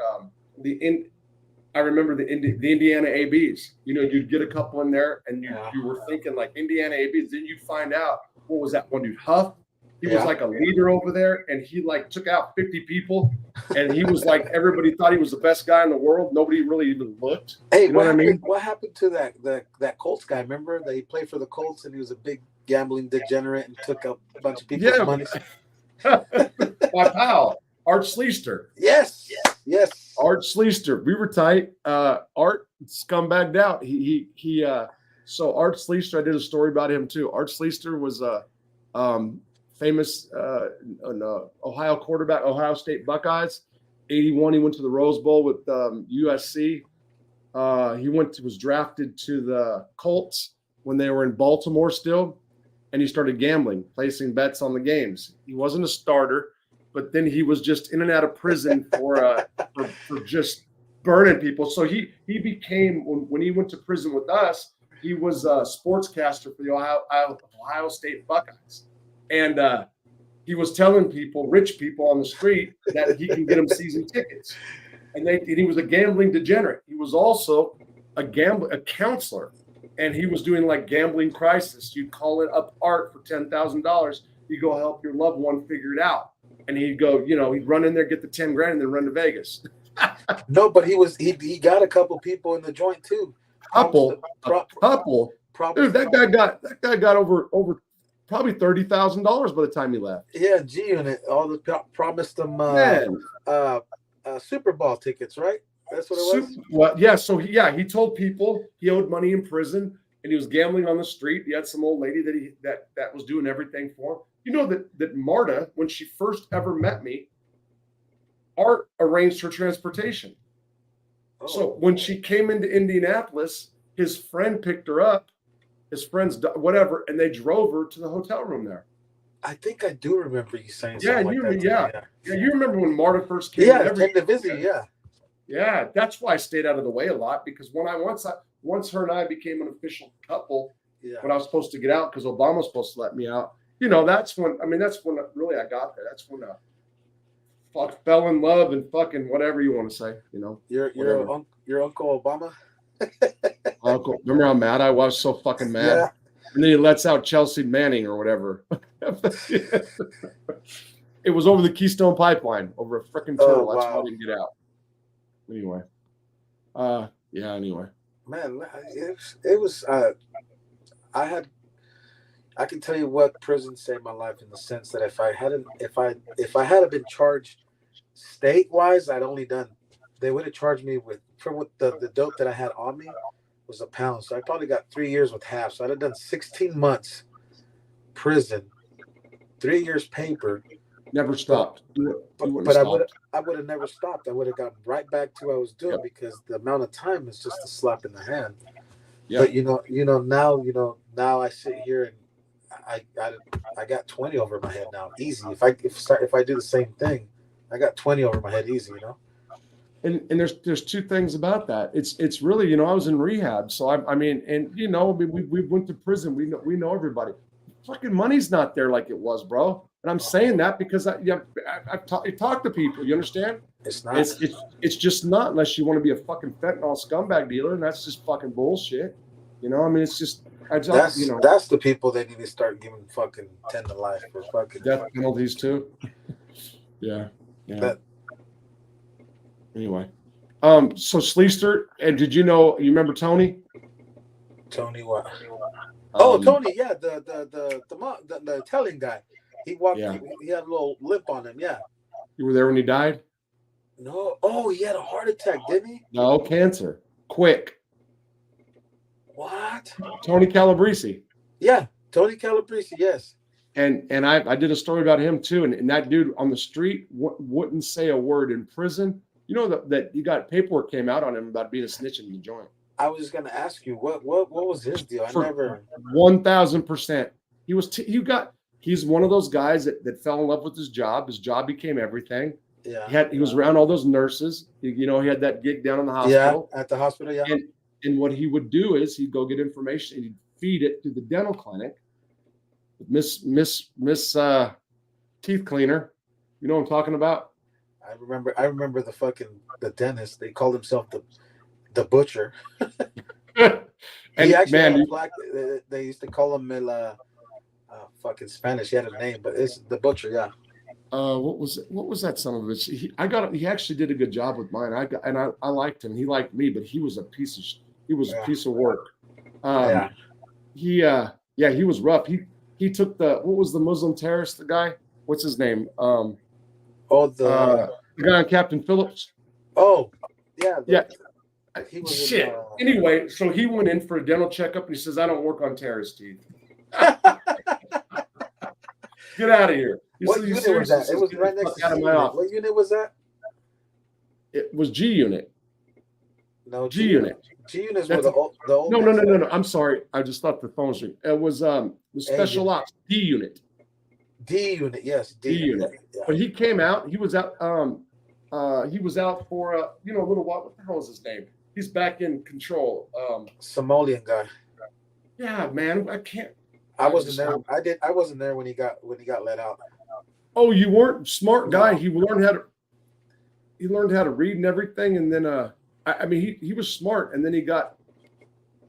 I remember the Indiana ABs. You'd get a couple in there, and you were thinking like Indiana ABs. Then you'd find out, what was that one dude, Huff? He was like a leader over there, and he like took out 50 people, and he was like, everybody thought he was the best guy in the world. Nobody really even looked. Hey, what I mean? What happened to that Colts guy? Remember that he played for the Colts, and he was a big gambling degenerate and took up a bunch of people's money. My pal, Art Sleester. Yes. Art Sleester. We were tight. Art scumbagged out. So Art Sleester, I did a story about him too. Art Sleester was a famous Ohio quarterback, Ohio State Buckeyes. 81, he went to the Rose Bowl with USC. He was drafted to the Colts when they were in Baltimore still, and he started gambling, placing bets on the games. He wasn't a starter, but then he was just in and out of prison for just burning people. So he became, when he went to prison with us, he was a sportscaster for the Ohio State Buckeyes. And he was telling people, rich people on the street, that he can get them season tickets. And he was a gambling degenerate. He was also a counselor. And he was doing like gambling crisis. You'd call it up Art for $10,000. You go help your loved one figure it out. And he'd go, he'd run in there, get the 10 grand, and then run to Vegas. No, but he got a couple people in the joint too. Couple. Dude, that guy got over probably $30,000 by the time he left. Yeah, G-Unit. All the promised them Super Bowl tickets, right? That's what it was? Well, yeah. So he told people he owed money in prison, and he was gambling on the street. He had some old lady that was doing everything for him. You know that Marta, when she first ever met me, Art arranged her transportation. Oh. So when she came into Indianapolis, his friend picked her up, his friend's whatever, and they drove her to the hotel room there. I think I do remember you saying something like that. Yeah, you remember when Marta first came? Came to visit. Yeah, that's why I stayed out of the way a lot, because once her and I became an official couple, when I was supposed to get out because Obama was supposed to let me out. That's when really I got there. That's when I fell in love and fucking whatever you want to say. Your Uncle Obama. Uncle, remember how mad I was? So fucking mad. Yeah. And then he lets out Chelsea Manning or whatever. It was over the Keystone Pipeline, over a freaking tunnel. Wow. That's why I didn't get out. Anyway. Anyway. Man, it was I can tell you what prison saved my life, in the sense that if I had been charged state-wise, they would have charged me with the dope that I had on me was a pound. So I probably got 3 years with half. So I'd have done 16 months prison, 3 years paper. Never stopped. But I would have never stopped. I would have gotten right back to what I was doing, because the amount of time is just a slap in the hand. Yep. But now I sit here and I got 20 over my head now, easy. If I do the same thing, I got 20 over my head, easy. And there's two things about that. It's really, I was in rehab, so we went to prison. We know everybody. Fucking money's not there like it was, bro. And I'm saying that because I've talked to people. You understand? It's not. It's just not, unless you want to be a fucking fentanyl scumbag dealer, and that's just fucking bullshit. It's just That's the people they need to start giving fucking 10 to life for fucking death penalties too. Yeah. That, anyway, so Sleester, and did you remember Tony? Tony what? Tony, yeah, the Italian guy. He walked. Yeah. He had a little limp on him. Yeah. You were there when he died? No. Oh, he had a heart attack, didn't he? No, cancer. Quick. What? Tony Calabrese. Yeah, Tony Calabrese. Yes. And I did a story about him too. And that dude on the street wouldn't say a word in prison. You know that you got paperwork came out on him about being a snitch in the joint. I was just gonna ask you what was his deal. I never. 1,000%. He's one of those guys that fell in love with his job. His job became everything. Yeah. He was around all those nurses. He had that gig down in the hospital. Yeah, at the hospital. Yeah. And what he would do is he'd go get information and he'd feed it to the dental clinic. Miss Teeth Cleaner. You know what I'm talking about? I remember the dentist. They called himself the butcher. And he actually man, had a plaque. They used to call him fucking Spanish. He had a name, but it's the butcher. Yeah. What was that son of a bitch? He actually did a good job with mine. I liked him. He liked me, but he was a piece of work. He was rough. He took what was the Muslim terrorist, the guy? What's his name? The guy on Captain Phillips. Oh, yeah. Shit. Anyway, so he went in for a dental checkup and he says, "I don't work on terrorist teeth." Get out of here. What unit was that? It was right next to my office. What unit was that? It was G unit. No, G unit. G unit is where the old. No. I'm sorry. I just thought the phone was ringing. It was the special ops D unit. D unit, yes. D unit. Yeah. But he came out. He was out. He was out for a little while. What the hell is his name? He's back in control. Somalian guy. Yeah, man. I can't. I wasn't there. I wasn't there when he got let out. Oh, you weren't smart guy. He learned how to read and everything, and then he was smart, and then he got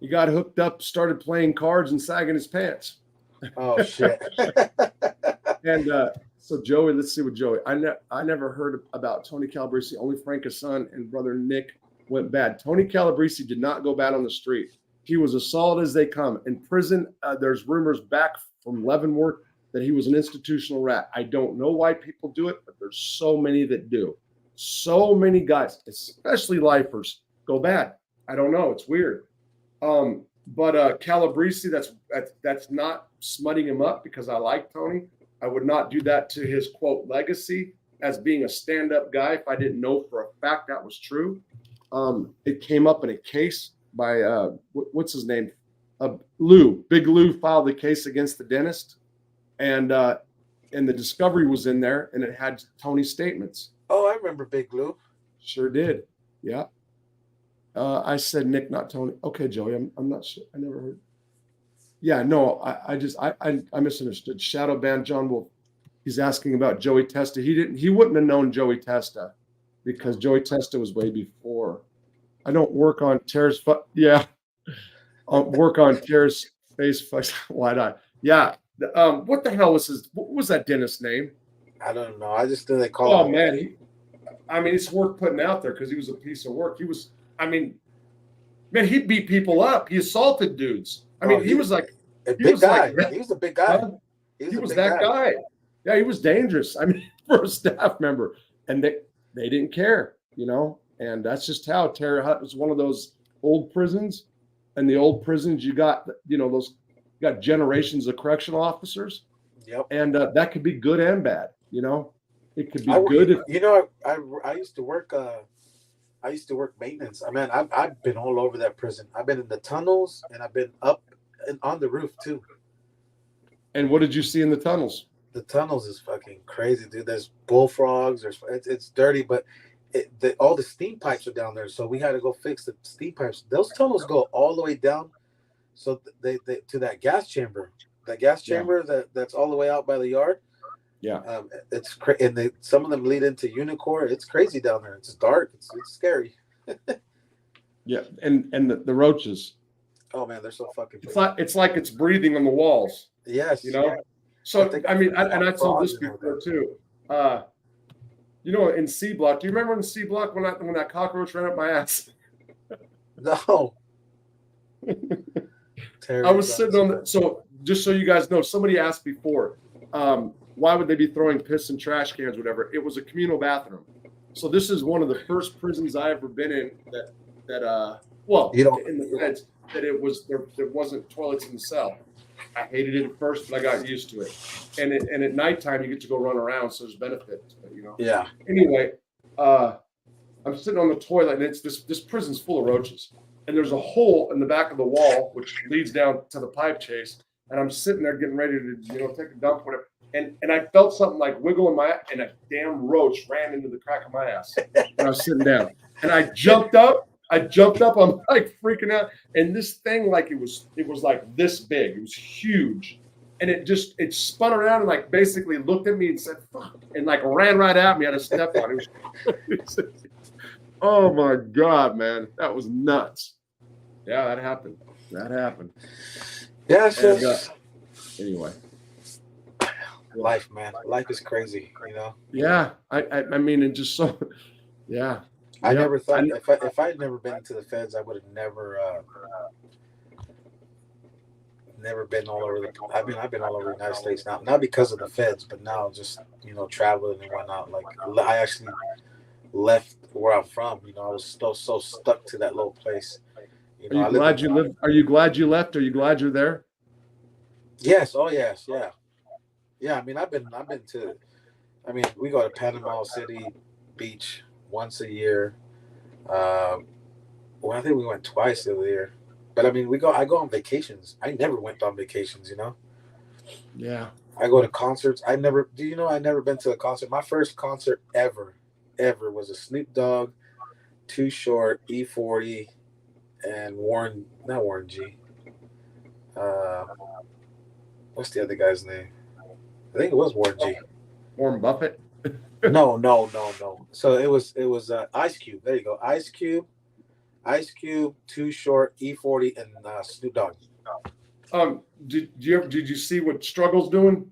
hooked up, started playing cards and sagging his pants. Oh shit. And so Joey, let's see what Joey. I never heard about Tony Calabrese. Only Frank, his son, and brother Nick went bad. Tony Calabrese did not go bad on the street. He was as solid as they come. In prison, there's rumors back from Leavenworth that he was an institutional rat. I don't know why people do it, but there's so many that do. So many guys, especially lifers, go bad. I don't know. It's weird. But Calabrese, that's not smutting him up because I like Tony. I would not do that to his, quote, legacy as being a stand-up guy if I didn't know for a fact that was true. It came up in a case by, what's his name? Lou. Big Lou filed the case against the dentist. And the discovery was in there, and it had Tony's statements. Oh, I remember Big Lou. Sure did. Yeah. I said Nick, not Tony. Okay, Joey, I'm not sure. I never heard. Yeah, no, I misunderstood. Shadow Band John Wolf. He's asking about Joey Testa. He wouldn't have known Joey Testa because Joey Testa was way before. I don't work on Terrace. Yeah. Work on Terrace face. Why not? Yeah. What the hell was what was that dentist's name? I don't know. I just think they call him. Oh man, it's worth putting out there because he was a piece of work. He beat people up. He assaulted dudes. He was like a big guy. He was a big guy. He was that guy. Yeah, he was dangerous. For a staff member, and they didn't care, And that's just how Terre Haute was one of those old prisons. And the old prisons, you got generations of correctional officers. Yep. And that could be good and bad. It could be good. I used to work. I used to work maintenance. I've been all over that prison. I've been in the tunnels, and I've been up and on the roof too. And what did you see in the tunnels? The tunnels is fucking crazy, dude. There's bullfrogs. It's dirty, but all the steam pipes are down there. So we had to go fix the steam pipes. Those tunnels go all the way down. So they to that gas chamber. That gas chamber that's all the way out by the yard. Yeah. It's and some of them lead into Unicore. It's crazy down there. It's dark. It's scary. Yeah, and the roaches. Oh man, they're so fucking It's big. like it's breathing on the walls. Yes. You know. So I mean, and I told this frogs and before too. You know, in C Block, do you remember in C Block when that cockroach ran up my ass? No. I was sitting on the, so just so you guys know, somebody asked before, why would they be throwing piss in trash cans, whatever? It was a communal bathroom. So this is one of the first prisons I ever been in well, You don't. in the feds, that it was there wasn't toilets in the cell. I hated it at first, but I got used to it. And at nighttime you get to go run around, so there's benefits, you know. Yeah. Anyway, I'm sitting on the toilet, and it's this prison's full of roaches, and there's a hole in the back of the wall which leads down to the pipe chase. And I'm sitting there getting ready to, you know, take a dump, whatever. And I felt something like wiggle in my, and a damn roach ran into the crack of my ass. And I was sitting down, and I jumped up. I'm like freaking out, and this thing, like it was like this big. It was huge, and it spun around and like basically looked at me and said "fuck," and like ran right at me. I had to step on it. Oh my god, man, that was nuts. Yeah, that happened. Yeah, it's just anyway. Life, man. Life is crazy, you know. Yeah, I mean, it just so. Yeah. I never thought if I had never been into the feds, I would have never been all over the. I've been all over the United States now, not because of the feds, but now just, you know, traveling and whatnot. Like I actually left where I'm from. You know, I was so stuck to that little place. You know, Are you glad you lived? Are you glad you left? Are you glad you're there? Yes. Oh yes. Yeah. Yeah. I mean, I've been to. I mean, we go to Panama City Beach once a year. Well, I think we went twice the other year. But I mean, I go on vacations. I never went on vacations, you know? Yeah. I go to concerts. I never been to a concert. My first concert ever was a Snoop Dogg, Too Short, E40, and not Warren G. What's the other guy's name? I think it was Warren G. Warren Buffett? No. So it was Ice Cube. There you go. Ice Cube, Too Short, E40, and Snoop Dogg. Did you see what Struggle's doing?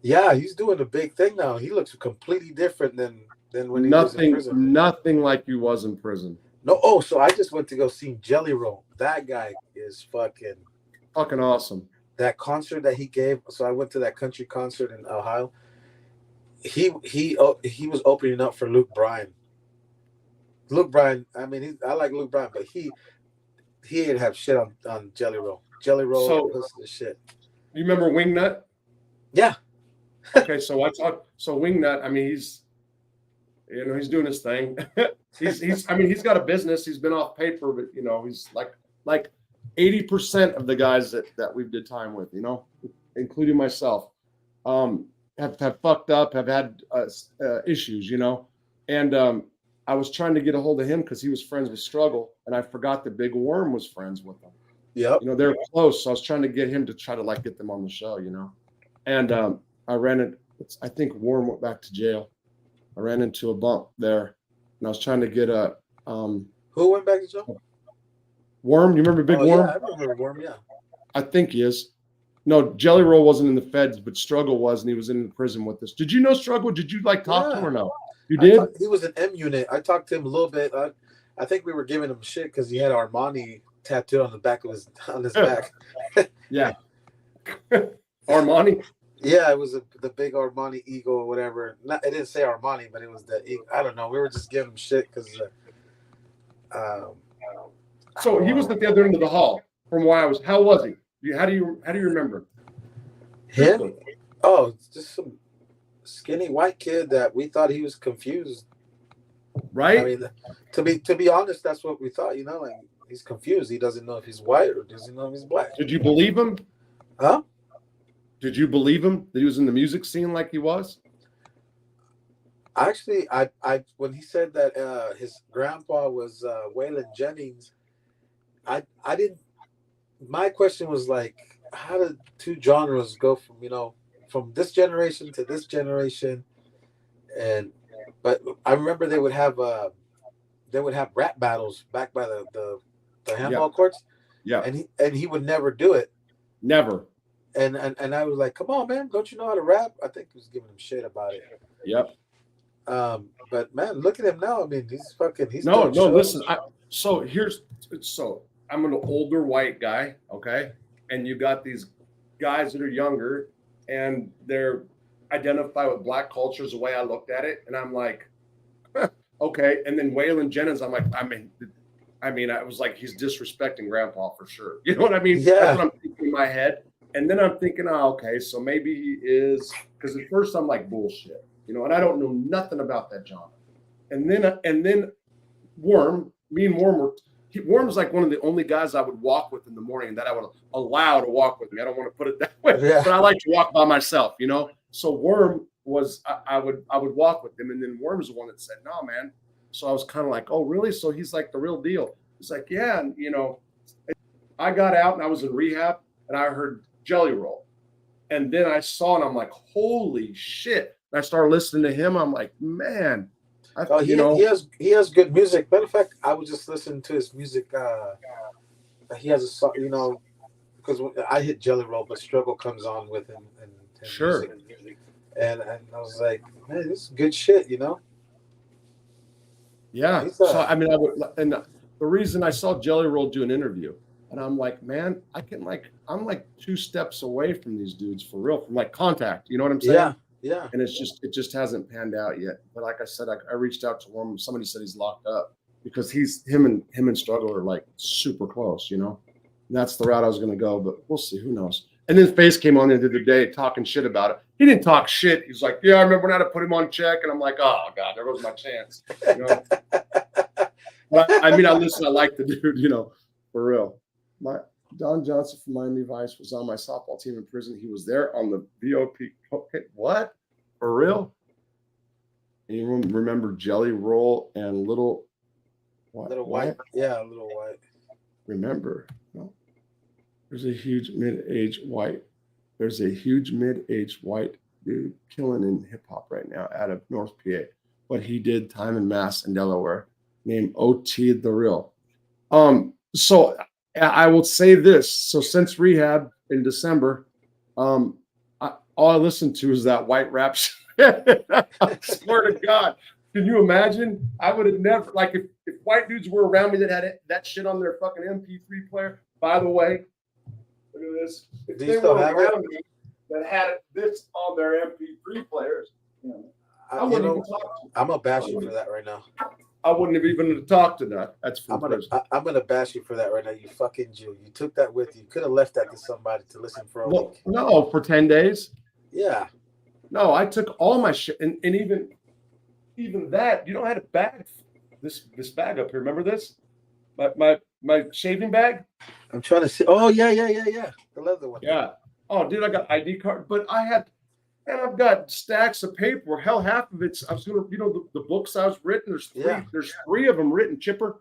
Yeah, he's doing a big thing now. He looks completely different than when he was in prison. Nothing like he was in prison. No. Oh, so I just went to go see Jelly Roll. That guy is fucking awesome. That concert that he gave. So I went to that country concert in Ohio. He was opening up for Luke Bryan. Luke Bryan, I mean, I like Luke Bryan, but he didn't have shit on Jelly Roll. Jelly Roll was the shit. You remember Wingnut? Yeah. Okay, so Wingnut, I mean, he's doing his thing. he's got a business. He's been off paper, but you know, he's like 80% of the guys that we've did time with, you know, including myself, have fucked up, have had issues, you know, and I was trying to get a hold of him because he was friends with Struggle, and I forgot that Big Worm was friends with him. Yeah, you know, they're close, so I was trying to get him to try to like get them on the show, you know, and I ran it. I think Worm went back to jail. I ran into a bump there, and I was trying to get a. Who went back to jail? Worm, you remember Big Worm? Yeah, I remember Worm. Yeah, I think he is. No, Jelly Roll wasn't in the feds, but Struggle was, and he was in prison with us. Did you know Struggle? Did you talk to him or no? You did? He was an M unit. I talked to him a little bit. I think we were giving him shit because he had Armani tattooed on the back of his back. Yeah. Armani? Yeah, it was the big Armani eagle or whatever. It didn't say Armani, but it was the eagle. I don't know. We were just giving him shit because. So he was at the other end of the hall from where I was. How was he? How do you remember him? Oh, just some skinny white kid that we thought he was confused. Right. I mean, to be honest, that's what we thought. You know, like he's confused. He doesn't know if he's white or doesn't know if he's black. Did you believe him? Huh? Did you believe him that he was in the music scene like he was? Actually, I when he said that his grandpa was Waylon Jennings, I didn't. My question was like, how did two genres go from this generation to this generation? But I remember they would have rap battles back by the handball courts, Yeah. And he would never do it. Never. And I was like, come on, man, don't you know how to rap? I think he was giving him shit about it. Yep. But man, look at him now. I mean, he's No, doing shows. listen. So I'm an older white guy, okay? And you got these guys that are younger and they're identify with black culture is the way I looked at it. And I'm like, okay. And then Waylon Jennings, I'm like, I was like, he's disrespecting grandpa for sure. You know what I mean? Yeah. That's what I'm thinking in my head. And then I'm thinking, oh, okay, so maybe he is, because at first I'm like, bullshit, you know, and I don't know nothing about that genre. And then Worm, me and Worm Worm's like one of the only guys I would walk with in the morning that I would allow to walk with me. I don't want to put it that way, but I like to walk by myself, you know? So Worm was, I would walk with him, and then Worm's the one that said, no, man. So I was kind of like, oh, really? So he's like the real deal. He's like, yeah. And, you know, I got out and I was in rehab and I heard Jelly Roll. And then I saw and I'm like, holy shit. And I started listening to him. I'm like, man. He has good music. Matter of fact, I was just listening to his music. He has a song, you know, because I hit Jelly Roll, but Struggle comes on with him. And sure. Music. And I was like, man, this is good shit, you know? Yeah. So, I mean, and the reason I saw Jelly Roll do an interview, and I'm like, man, I'm like 2 steps away from these dudes for real, from like contact. You know what I'm saying? Yeah. Yeah. And it just hasn't panned out yet. But like I said, I reached out to him. Somebody said he's locked up because him and Struggle are like super close, you know? And that's the route I was going to go, but we'll see. Who knows? And then Face came on the other day talking shit about it. He didn't talk shit. He's like, yeah, I remember when I had to put him on check. And I'm like, oh, God, there goes my chance. You know? But I mean, I like the dude, you know, for real. Don Johnson from Miami Vice was on my softball team in prison. He was there on the VOP. Okay, what? For real? And you remember Jelly Roll and Little what? Little White? Yeah, Little White. Remember? No. There's a huge mid-aged white dude killing in hip-hop right now out of North PA. But he did time and mass in Delaware, named OT The Real. So I will say this. So since rehab in December, all I listened to is that white rap shit. I swear to God. Can you imagine? I would have never, like, if white dudes were around me that had that shit on their fucking MP3 player, by the way, look at this. If they were around me that had this on their MP3 players, I wouldn't even talk to them. I'm going to bash you for that right now. I wouldn't have even talked to that. That's I'm gonna bash you for that right now. You fucking Jew. You took that with you. You could have left that to somebody to listen for a week. No, for 10 days. Yeah. No, I took all my shit, and even that. You know, I had a bag. This bag up here. Remember this? My shaving bag. I'm trying to see. Oh yeah. The leather one. Yeah. Oh, dude, I got ID card, but I've got stacks of paper. Hell, half of it's, I was gonna, you know, the books I was written. There's 3 of them written. Chipper,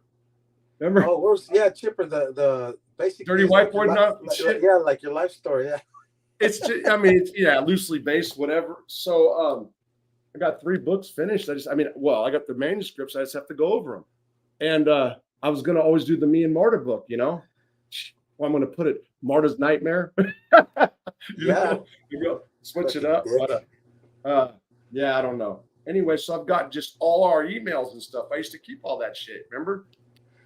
remember? Oh, Chipper, the basic dirty white boy, shit. Yeah, like your life story. Yeah, it's just, I mean, it's loosely based, whatever. So, I got 3 books finished. I got the manuscripts. I just have to go over them. And I was gonna always do the me and Marta book. You know, well, I'm gonna put it Marta's Nightmare. You go. Switch it up, but I don't know. Anyway, so I've got just all our emails and stuff. I used to keep all that shit. Remember,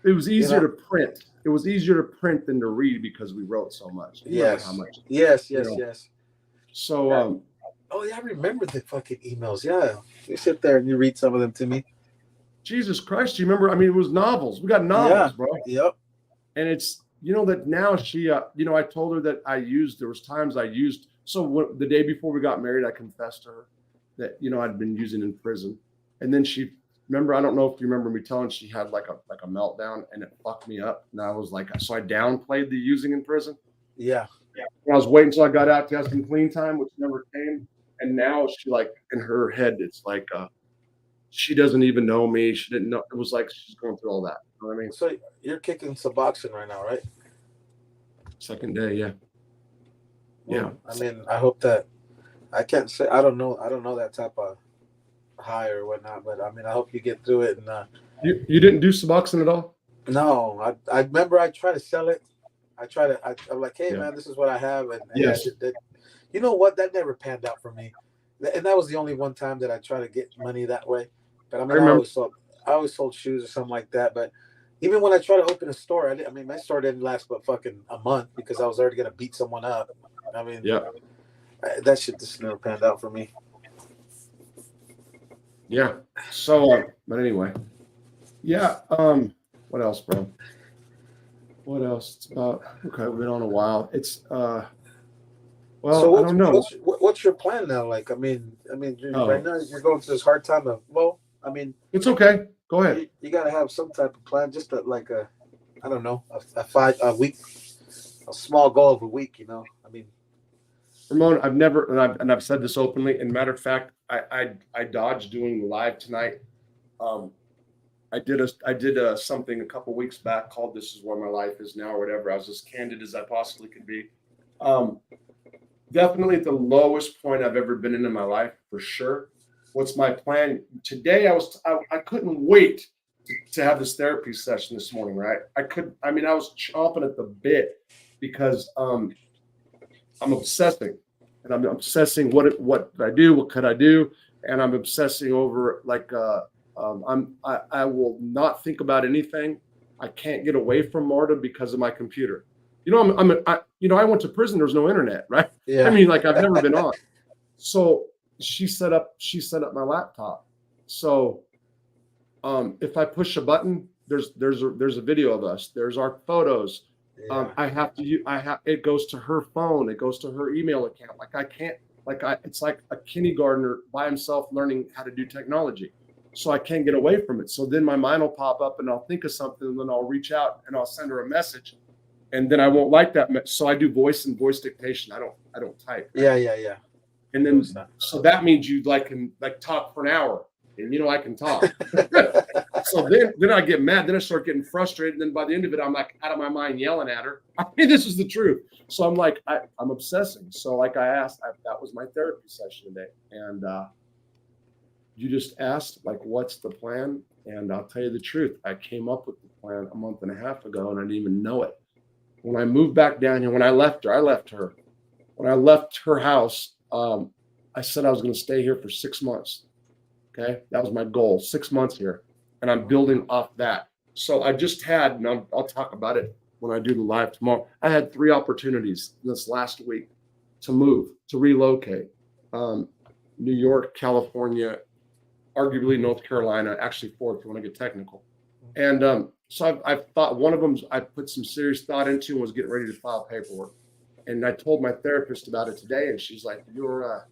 it was easier to print. It was easier to print than to read because we wrote so much. Yes. Yes. So, I remember the fucking emails. Yeah, you sit there and you read some of them to me. Jesus Christ, you remember? I mean, it was novels. We got novels, bro. Yep. And it's that now she, I told her that there was times I used. So the day before we got married, I confessed to her that, I'd been using in prison. And then I don't know if you remember me telling, she had like a meltdown and it fucked me up. And I was like, so I downplayed the using in prison. Yeah. And I was waiting until I got out to have some clean time, which never came. And now she, like, in her head, it's like, she doesn't even know me. She didn't know. It was like she's going through all that. You know what I mean? So you're kicking Suboxone right now, right? Second day, yeah. Well, I mean, I hope that I can't say I don't know that type of high or whatnot, but I mean, I hope you get through it. And you didn't do Suboxone at all? No, I remember I tried to sell it I'm like, hey man, this is what I have, and Yes. you know what? That never panned out for me, and that was the only one time that I tried to get money that way. But I mean, I always sold shoes or something like that. But even when I tried to open a store, I mean, my store didn't last but fucking a month because I was already gonna beat someone up. I mean, yeah, that shit just never panned out for me. yeah. So, but anyway, yeah. What else, bro? What else? It's about okay. We've been on a while. It's well, So I don't know. what's your plan now? Like, I mean, right now you're going through this hard time of, well, I mean, It's okay. Go ahead. you got to have some type of plan, just like I don't know, a week, a small goal of a week. You know, I mean, Ramon, I've said this openly. And matter of fact, I dodged doing live tonight. I did something a couple weeks back called "This Is Where My Life Is Now" or whatever. I was as candid as I possibly could be. Definitely at the lowest point I've ever been in my life, for sure. What's my plan today? I couldn't wait to have this therapy session this morning. Right? I was chomping at the bit because I'm obsessing, and I'm obsessing what did I do, what could I do, and I'm obsessing over like I will not think about anything. I can't get away from Marta because of my computer. You know, I went to prison. There's no internet, right? yeah. I mean, like I've never been on. So she set up my laptop. So if I push a button, there's a video of us. There's our photos. Yeah. It goes to her phone. It goes to her email account. Like I can't, it's like a kindergartner by himself learning how to do technology. So I can't get away from it. So then my mind will pop up and I'll think of something and then I'll reach out and I'll send her a message, and then I won't like that. So I do voice dictation. I don't type. Yeah. And then so that means you can talk for an hour, and I can talk. So then I get mad. Then I start getting frustrated. And then by the end of it, I'm like out of my mind yelling at her. I mean, this is the truth. So I'm like, I'm obsessing. So like I asked, that was my therapy session today. And you just asked, like, what's the plan? And I'll tell you the truth. I came up with the plan a month and a half ago, and I didn't even know it. When I moved back down here, when I left her. When I left her house, I said I was going to stay here for 6 months. Okay. That was my goal, 6 months here. And I'm building off that. So I just had, and I'll talk about it when I do the live tomorrow. I had 3 opportunities this last week to move, to relocate. New York, California, arguably North Carolina, actually 4 if you want to get technical. And so I've thought one of them I put some serious thought into and was getting ready to file paperwork. And I told my therapist about it today, and she's like, "You're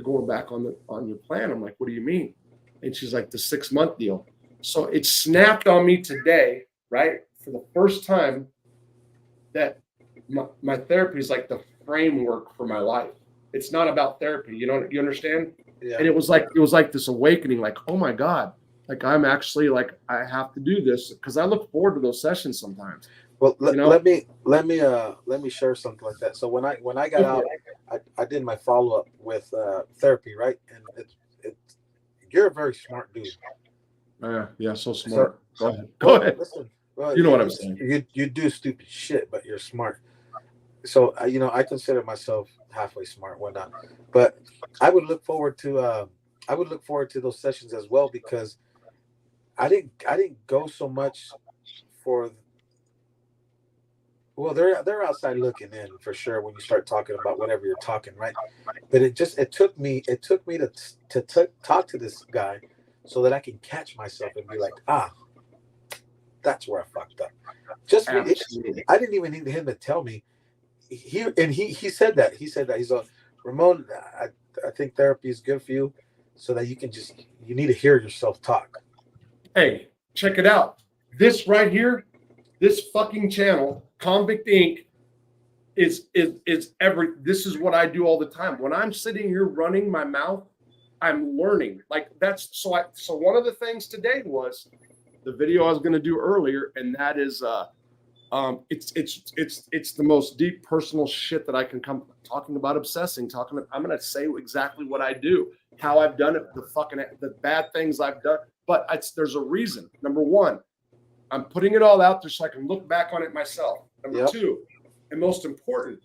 going back on your plan." I'm like, "What do you mean?" And she's like, "The 6-month deal." So it snapped on me today, right? For the first time, that my therapy is like the framework for my life. It's not about therapy. You understand? Yeah. And it was like this awakening, like, oh my God, like I'm actually like, I have to do this, because I look forward to those sessions sometimes. Well, let me share something like that. So when I got out, I did my follow up with therapy, right? And you're a very smart dude. Yeah, so smart. Go ahead. Listen, you know what I'm saying. You do stupid shit, but you're smart. So I consider myself halfway smart, whatnot. But I would look forward to those sessions as well, because I didn't go so much for. Well, they're outside looking in for sure when you start talking about whatever you're talking, right? But it took me to talk to this guy so that I can catch myself and be like, that's where I fucked up. I didn't even need him to tell me. He said that. He's like, Ramon, I think therapy is good for you, so that you need to hear yourself talk. Hey, check it out. This right here, this fucking channel, Convict Inc., is this is what I do all the time. When I'm sitting here running my mouth, I'm learning. Like so one of the things today was the video I was going to do earlier, and that is it's the most deep personal shit that I can come talking about, obsessing, I'm going to say exactly what I do, how I've done it, the bad things I've done, but there's a reason. Number one, I'm putting it all out there so I can look back on it myself. Number two, And most important,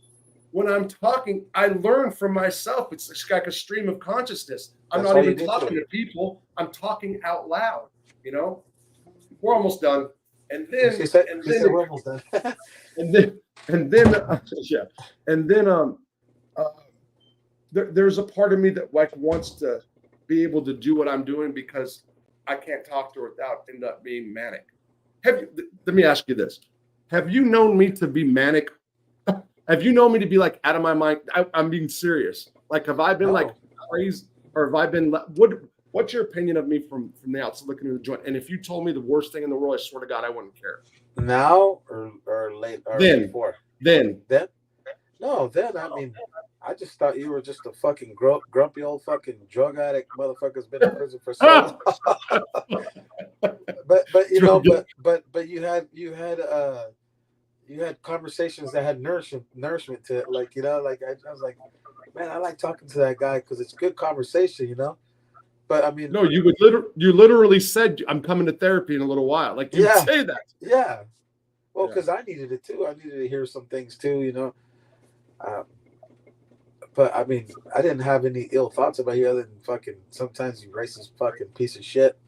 when I'm talking, I learn from myself. It's like a stream of consciousness. I'm That's not all you even need talking to people. I'm talking out loud. You know, we're almost done. And then, and She then, said we're almost done. and then, and then, yeah, and then, uh, there's a part of me that like wants to be able to do what I'm doing because I can't talk to her without end up being manic. Let me ask you this: have you known me to be manic? Have you known me to be like out of my mind? I'm being serious. Like, have I been like No. crazy, or have I been? What's your opinion of me from the outside looking into the joint? And if you told me the worst thing in the world, I swear to God, I wouldn't care. Now or late or Then, before? then, No, then I mean, I just thought you were just a fucking grumpy old fucking drug addict motherfucker's been in prison for so long. but you know, but you had conversations that had nourishment to it. Like, you know, like I was like, man, I like talking to that guy because it's good conversation, you know. But I mean, no, you literally said I'm coming to therapy in a little while. Like you yeah, say that. yeah. Well, Yeah. because I needed it too. I needed to hear some things too, you know. But I mean, I didn't have any ill thoughts about you other than fucking sometimes you racist fucking piece of shit.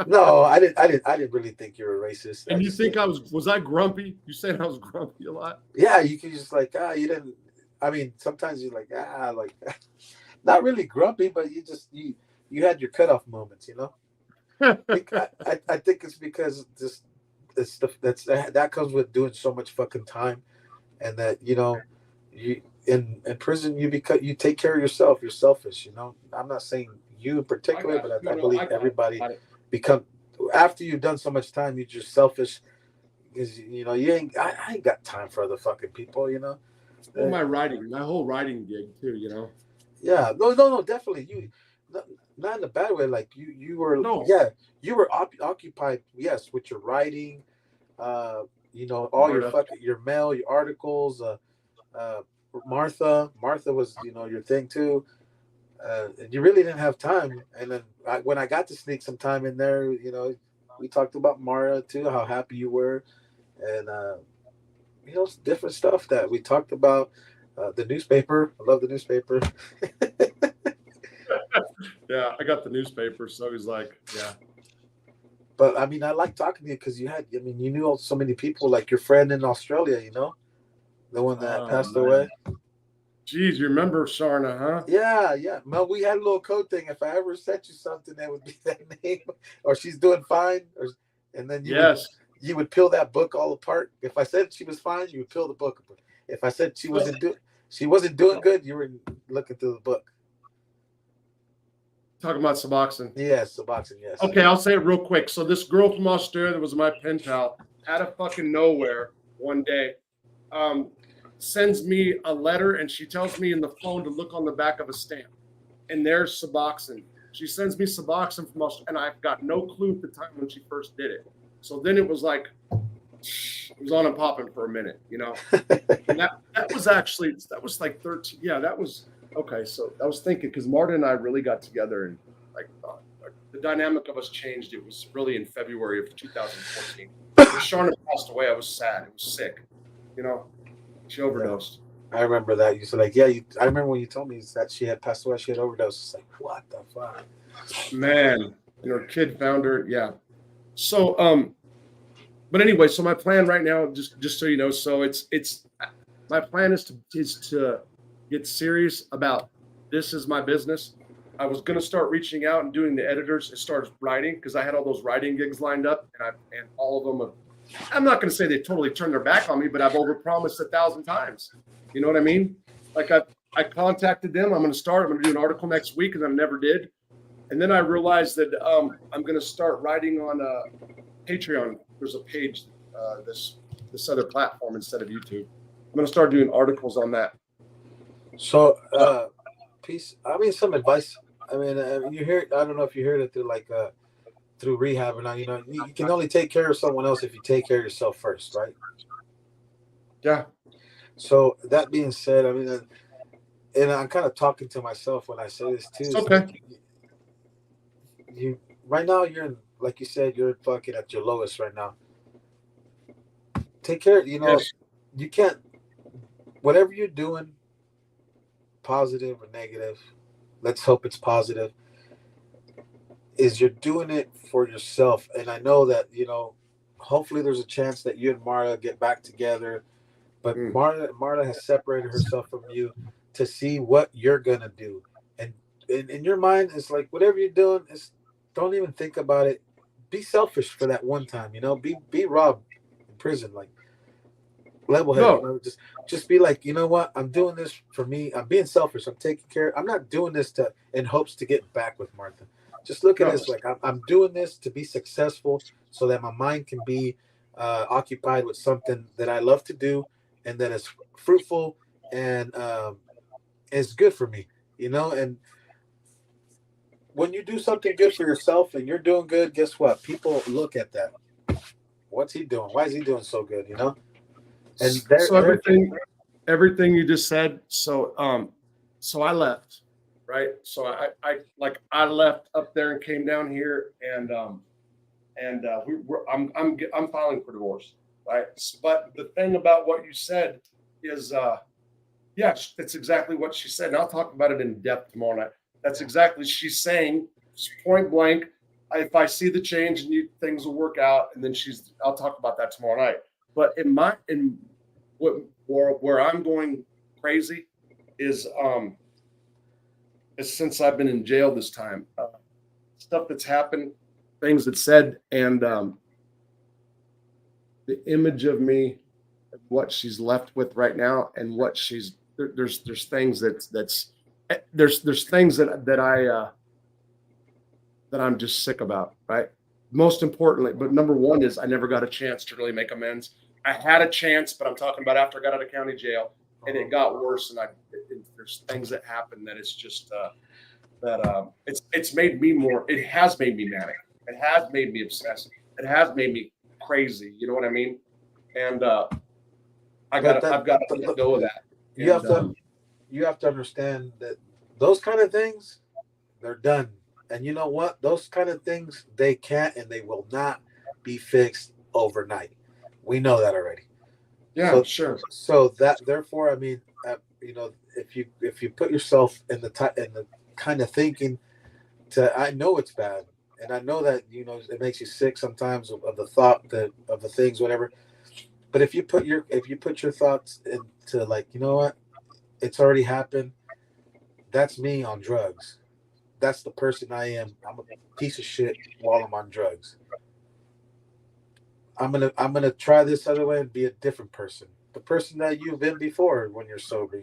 No, I didn't really think you were racist. And you think I was I grumpy? You said I was grumpy a lot. Yeah, you could just like you didn't. I mean, sometimes you're like like not really grumpy, but you had your cutoff moments, you know. I think it's because this stuff that comes with doing so much fucking time, and that you know you in prison you take care of yourself. You're selfish, you know. I'm not saying you in particular, but I believe everybody become after you've done so much time, you're just selfish because you know I ain't got time for other fucking people, you know. Well, my whole writing gig too, you know. Yeah, no, definitely you. Not in a bad way. Like you were, No. yeah, you were occupied. Yes, with your writing, you know, all your mail, your articles. Martha was, you know, your thing too. And you really didn't have time. And then when I got to sneak some time in there, you know, we talked about Mara too, how happy you were, and you know, different stuff that we talked about. The newspaper, I love the newspaper. Yeah, I got the newspaper, so he's like, yeah. But I mean, I like talking to you because you knew so many people, like your friend in Australia, you know, the one that passed away. Geez, you remember Sharna, huh? Yeah. Well, we had a little code thing. If I ever sent you something, that would be that name, or she's doing fine, and then you would peel that book all apart. If I said she was fine, you would peel the book apart. If I said she wasn't doing good, you were looking through the book. Talking about Suboxone. Yes, Suboxone, yes. Okay, I'll say it real quick. So this girl from Australia that was my pen pal, out of fucking nowhere one day, sends me a letter and she tells me in the phone to look on the back of a stamp. And there's Suboxone. She sends me Suboxone from Australia, and I've got no clue at the time when she first did it. So then it was like, it was on and popping for a minute, you know? And that was like 13. Yeah, that was, okay. So I was thinking, because Marta and I really got together and like the dynamic of us changed. It was really in February of 2014. When Sharna passed away, I was sad. It was sick, you know? She overdosed. I remember that. You said like, I remember when you told me that she had passed away. She had overdosed. It's like, what the fuck? Man, you know, kid found her. Yeah. So, but anyway, so my plan right now, just so you know, so it's my plan is to get serious about this is my business. I was gonna start reaching out and doing the editors and start writing because I had all those writing gigs lined up, and all of them. I'm not gonna say they totally turned their back on me, but I've overpromised 1,000 times. You know what I mean? Like I contacted them. I'm gonna do an article next week, and I never did. And then I realized that I'm gonna start writing on Patreon. There's a page, this other platform instead of YouTube. I'm gonna start doing articles on that. So, some advice. I mean, you hear. I don't know if you heard it through rehab or not. You know, you can only take care of someone else if you take care of yourself first, right? Yeah. So that being said, I mean, and I'm kind of talking to myself when I say this too. It's okay. Like you right now, like you said, you're fucking at your lowest right now. Take care. You know, you can't, whatever you're doing, positive or negative, let's hope it's positive, is you're doing it for yourself. And I know that, hopefully there's a chance that you and Marta get back together. But Marta has separated herself from you to see what you're gonna do. And in your mind, it's like whatever you're doing, don't even think about it. Be selfish for that one time, Be Rob in prison, like level headed, No, just be like, you know what? I'm doing this for me. I'm being selfish. I'm taking care. I'm not doing this in hopes to get back with Martha. Just look at no. this like I'm doing this to be successful, so that my mind can be occupied with something that I love to do and that is fruitful and is good for me, And when you do something good for yourself and you're doing good, guess what? People look at that. What's he doing? Why is he doing so good? And So everything you just said. So I left, right? So I left up there and came down here, and I'm filing for divorce, right? But the thing about what you said is, yes, that's exactly what she said, and I'll talk about it in depth tomorrow night. That's exactly she's saying, point blank. If I see the change and things will work out, and then I'll talk about that tomorrow night. But where I'm going crazy is since I've been in jail this time, stuff that's happened, things that's said, and the image of me, what she's left with right now, and what there's things there's things that I'm just sick about, right? Most importantly, but number one is I never got a chance to really make amends. I had a chance, but I'm talking about after I got out of county jail, and it got worse. And there's things that happen that it's just it's made me more. It has made me manic. It has made me obsessive. It has made me crazy. You know what I mean? And I've got to let go of that. You have to understand that those kind of things, they're done. And you know what? Those kind of things, they can't and they will not be fixed overnight. We know that already. Yeah, so, sure. So that, therefore, I mean, if you put yourself in the kind of thinking I know it's bad, and I know that it makes you sick sometimes of the thought of the things, whatever. But if you put your thoughts into like, you know what, it's already happened. That's me on drugs. That's the person I am. I'm a piece of shit while I'm on drugs. I'm gonna try this other way and be a different person. The person that you've been before when you're sober,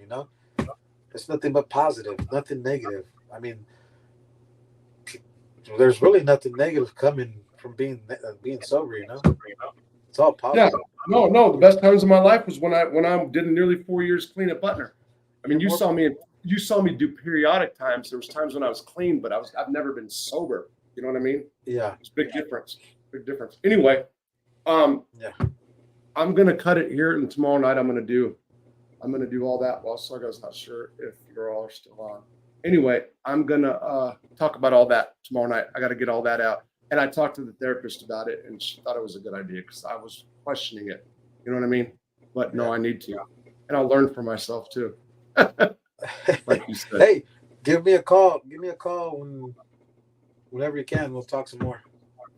It's nothing but positive, nothing negative. I mean, there's really nothing negative coming from being sober, It's all positive. Yeah. No. The best times of my life was when I did nearly 4 years clean at Butner. I mean, you saw me do periodic times. There was times when I was clean, but I've never been sober. You know what I mean? Yeah. It's a big difference. Big difference. Anyway, yeah. I'm gonna cut it here, and tomorrow night I'm gonna do all that. Well, so I was not sure if you all are still on. Anyway, I'm gonna talk about all that tomorrow night. I got to get all that out. And I talked to the therapist about it, and she thought it was a good idea because I was questioning it. You know what I mean? But no, I need to, and I'll learn for myself too. Like you said. Hey, give me a call. Give me a call whenever you can. We'll talk some more.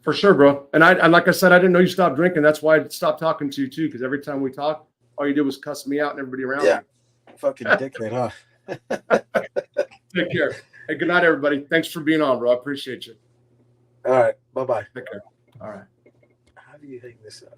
For sure, bro. And like I said, I didn't know you stopped drinking. That's why I stopped talking to you too. Because every time we talk, all you did was cuss me out and everybody around me. Fucking dickhead, huh? Take care. Hey, good night, everybody. Thanks for being on, bro. I appreciate you. All right. Bye-bye. Take care. All right. How do you hang this up?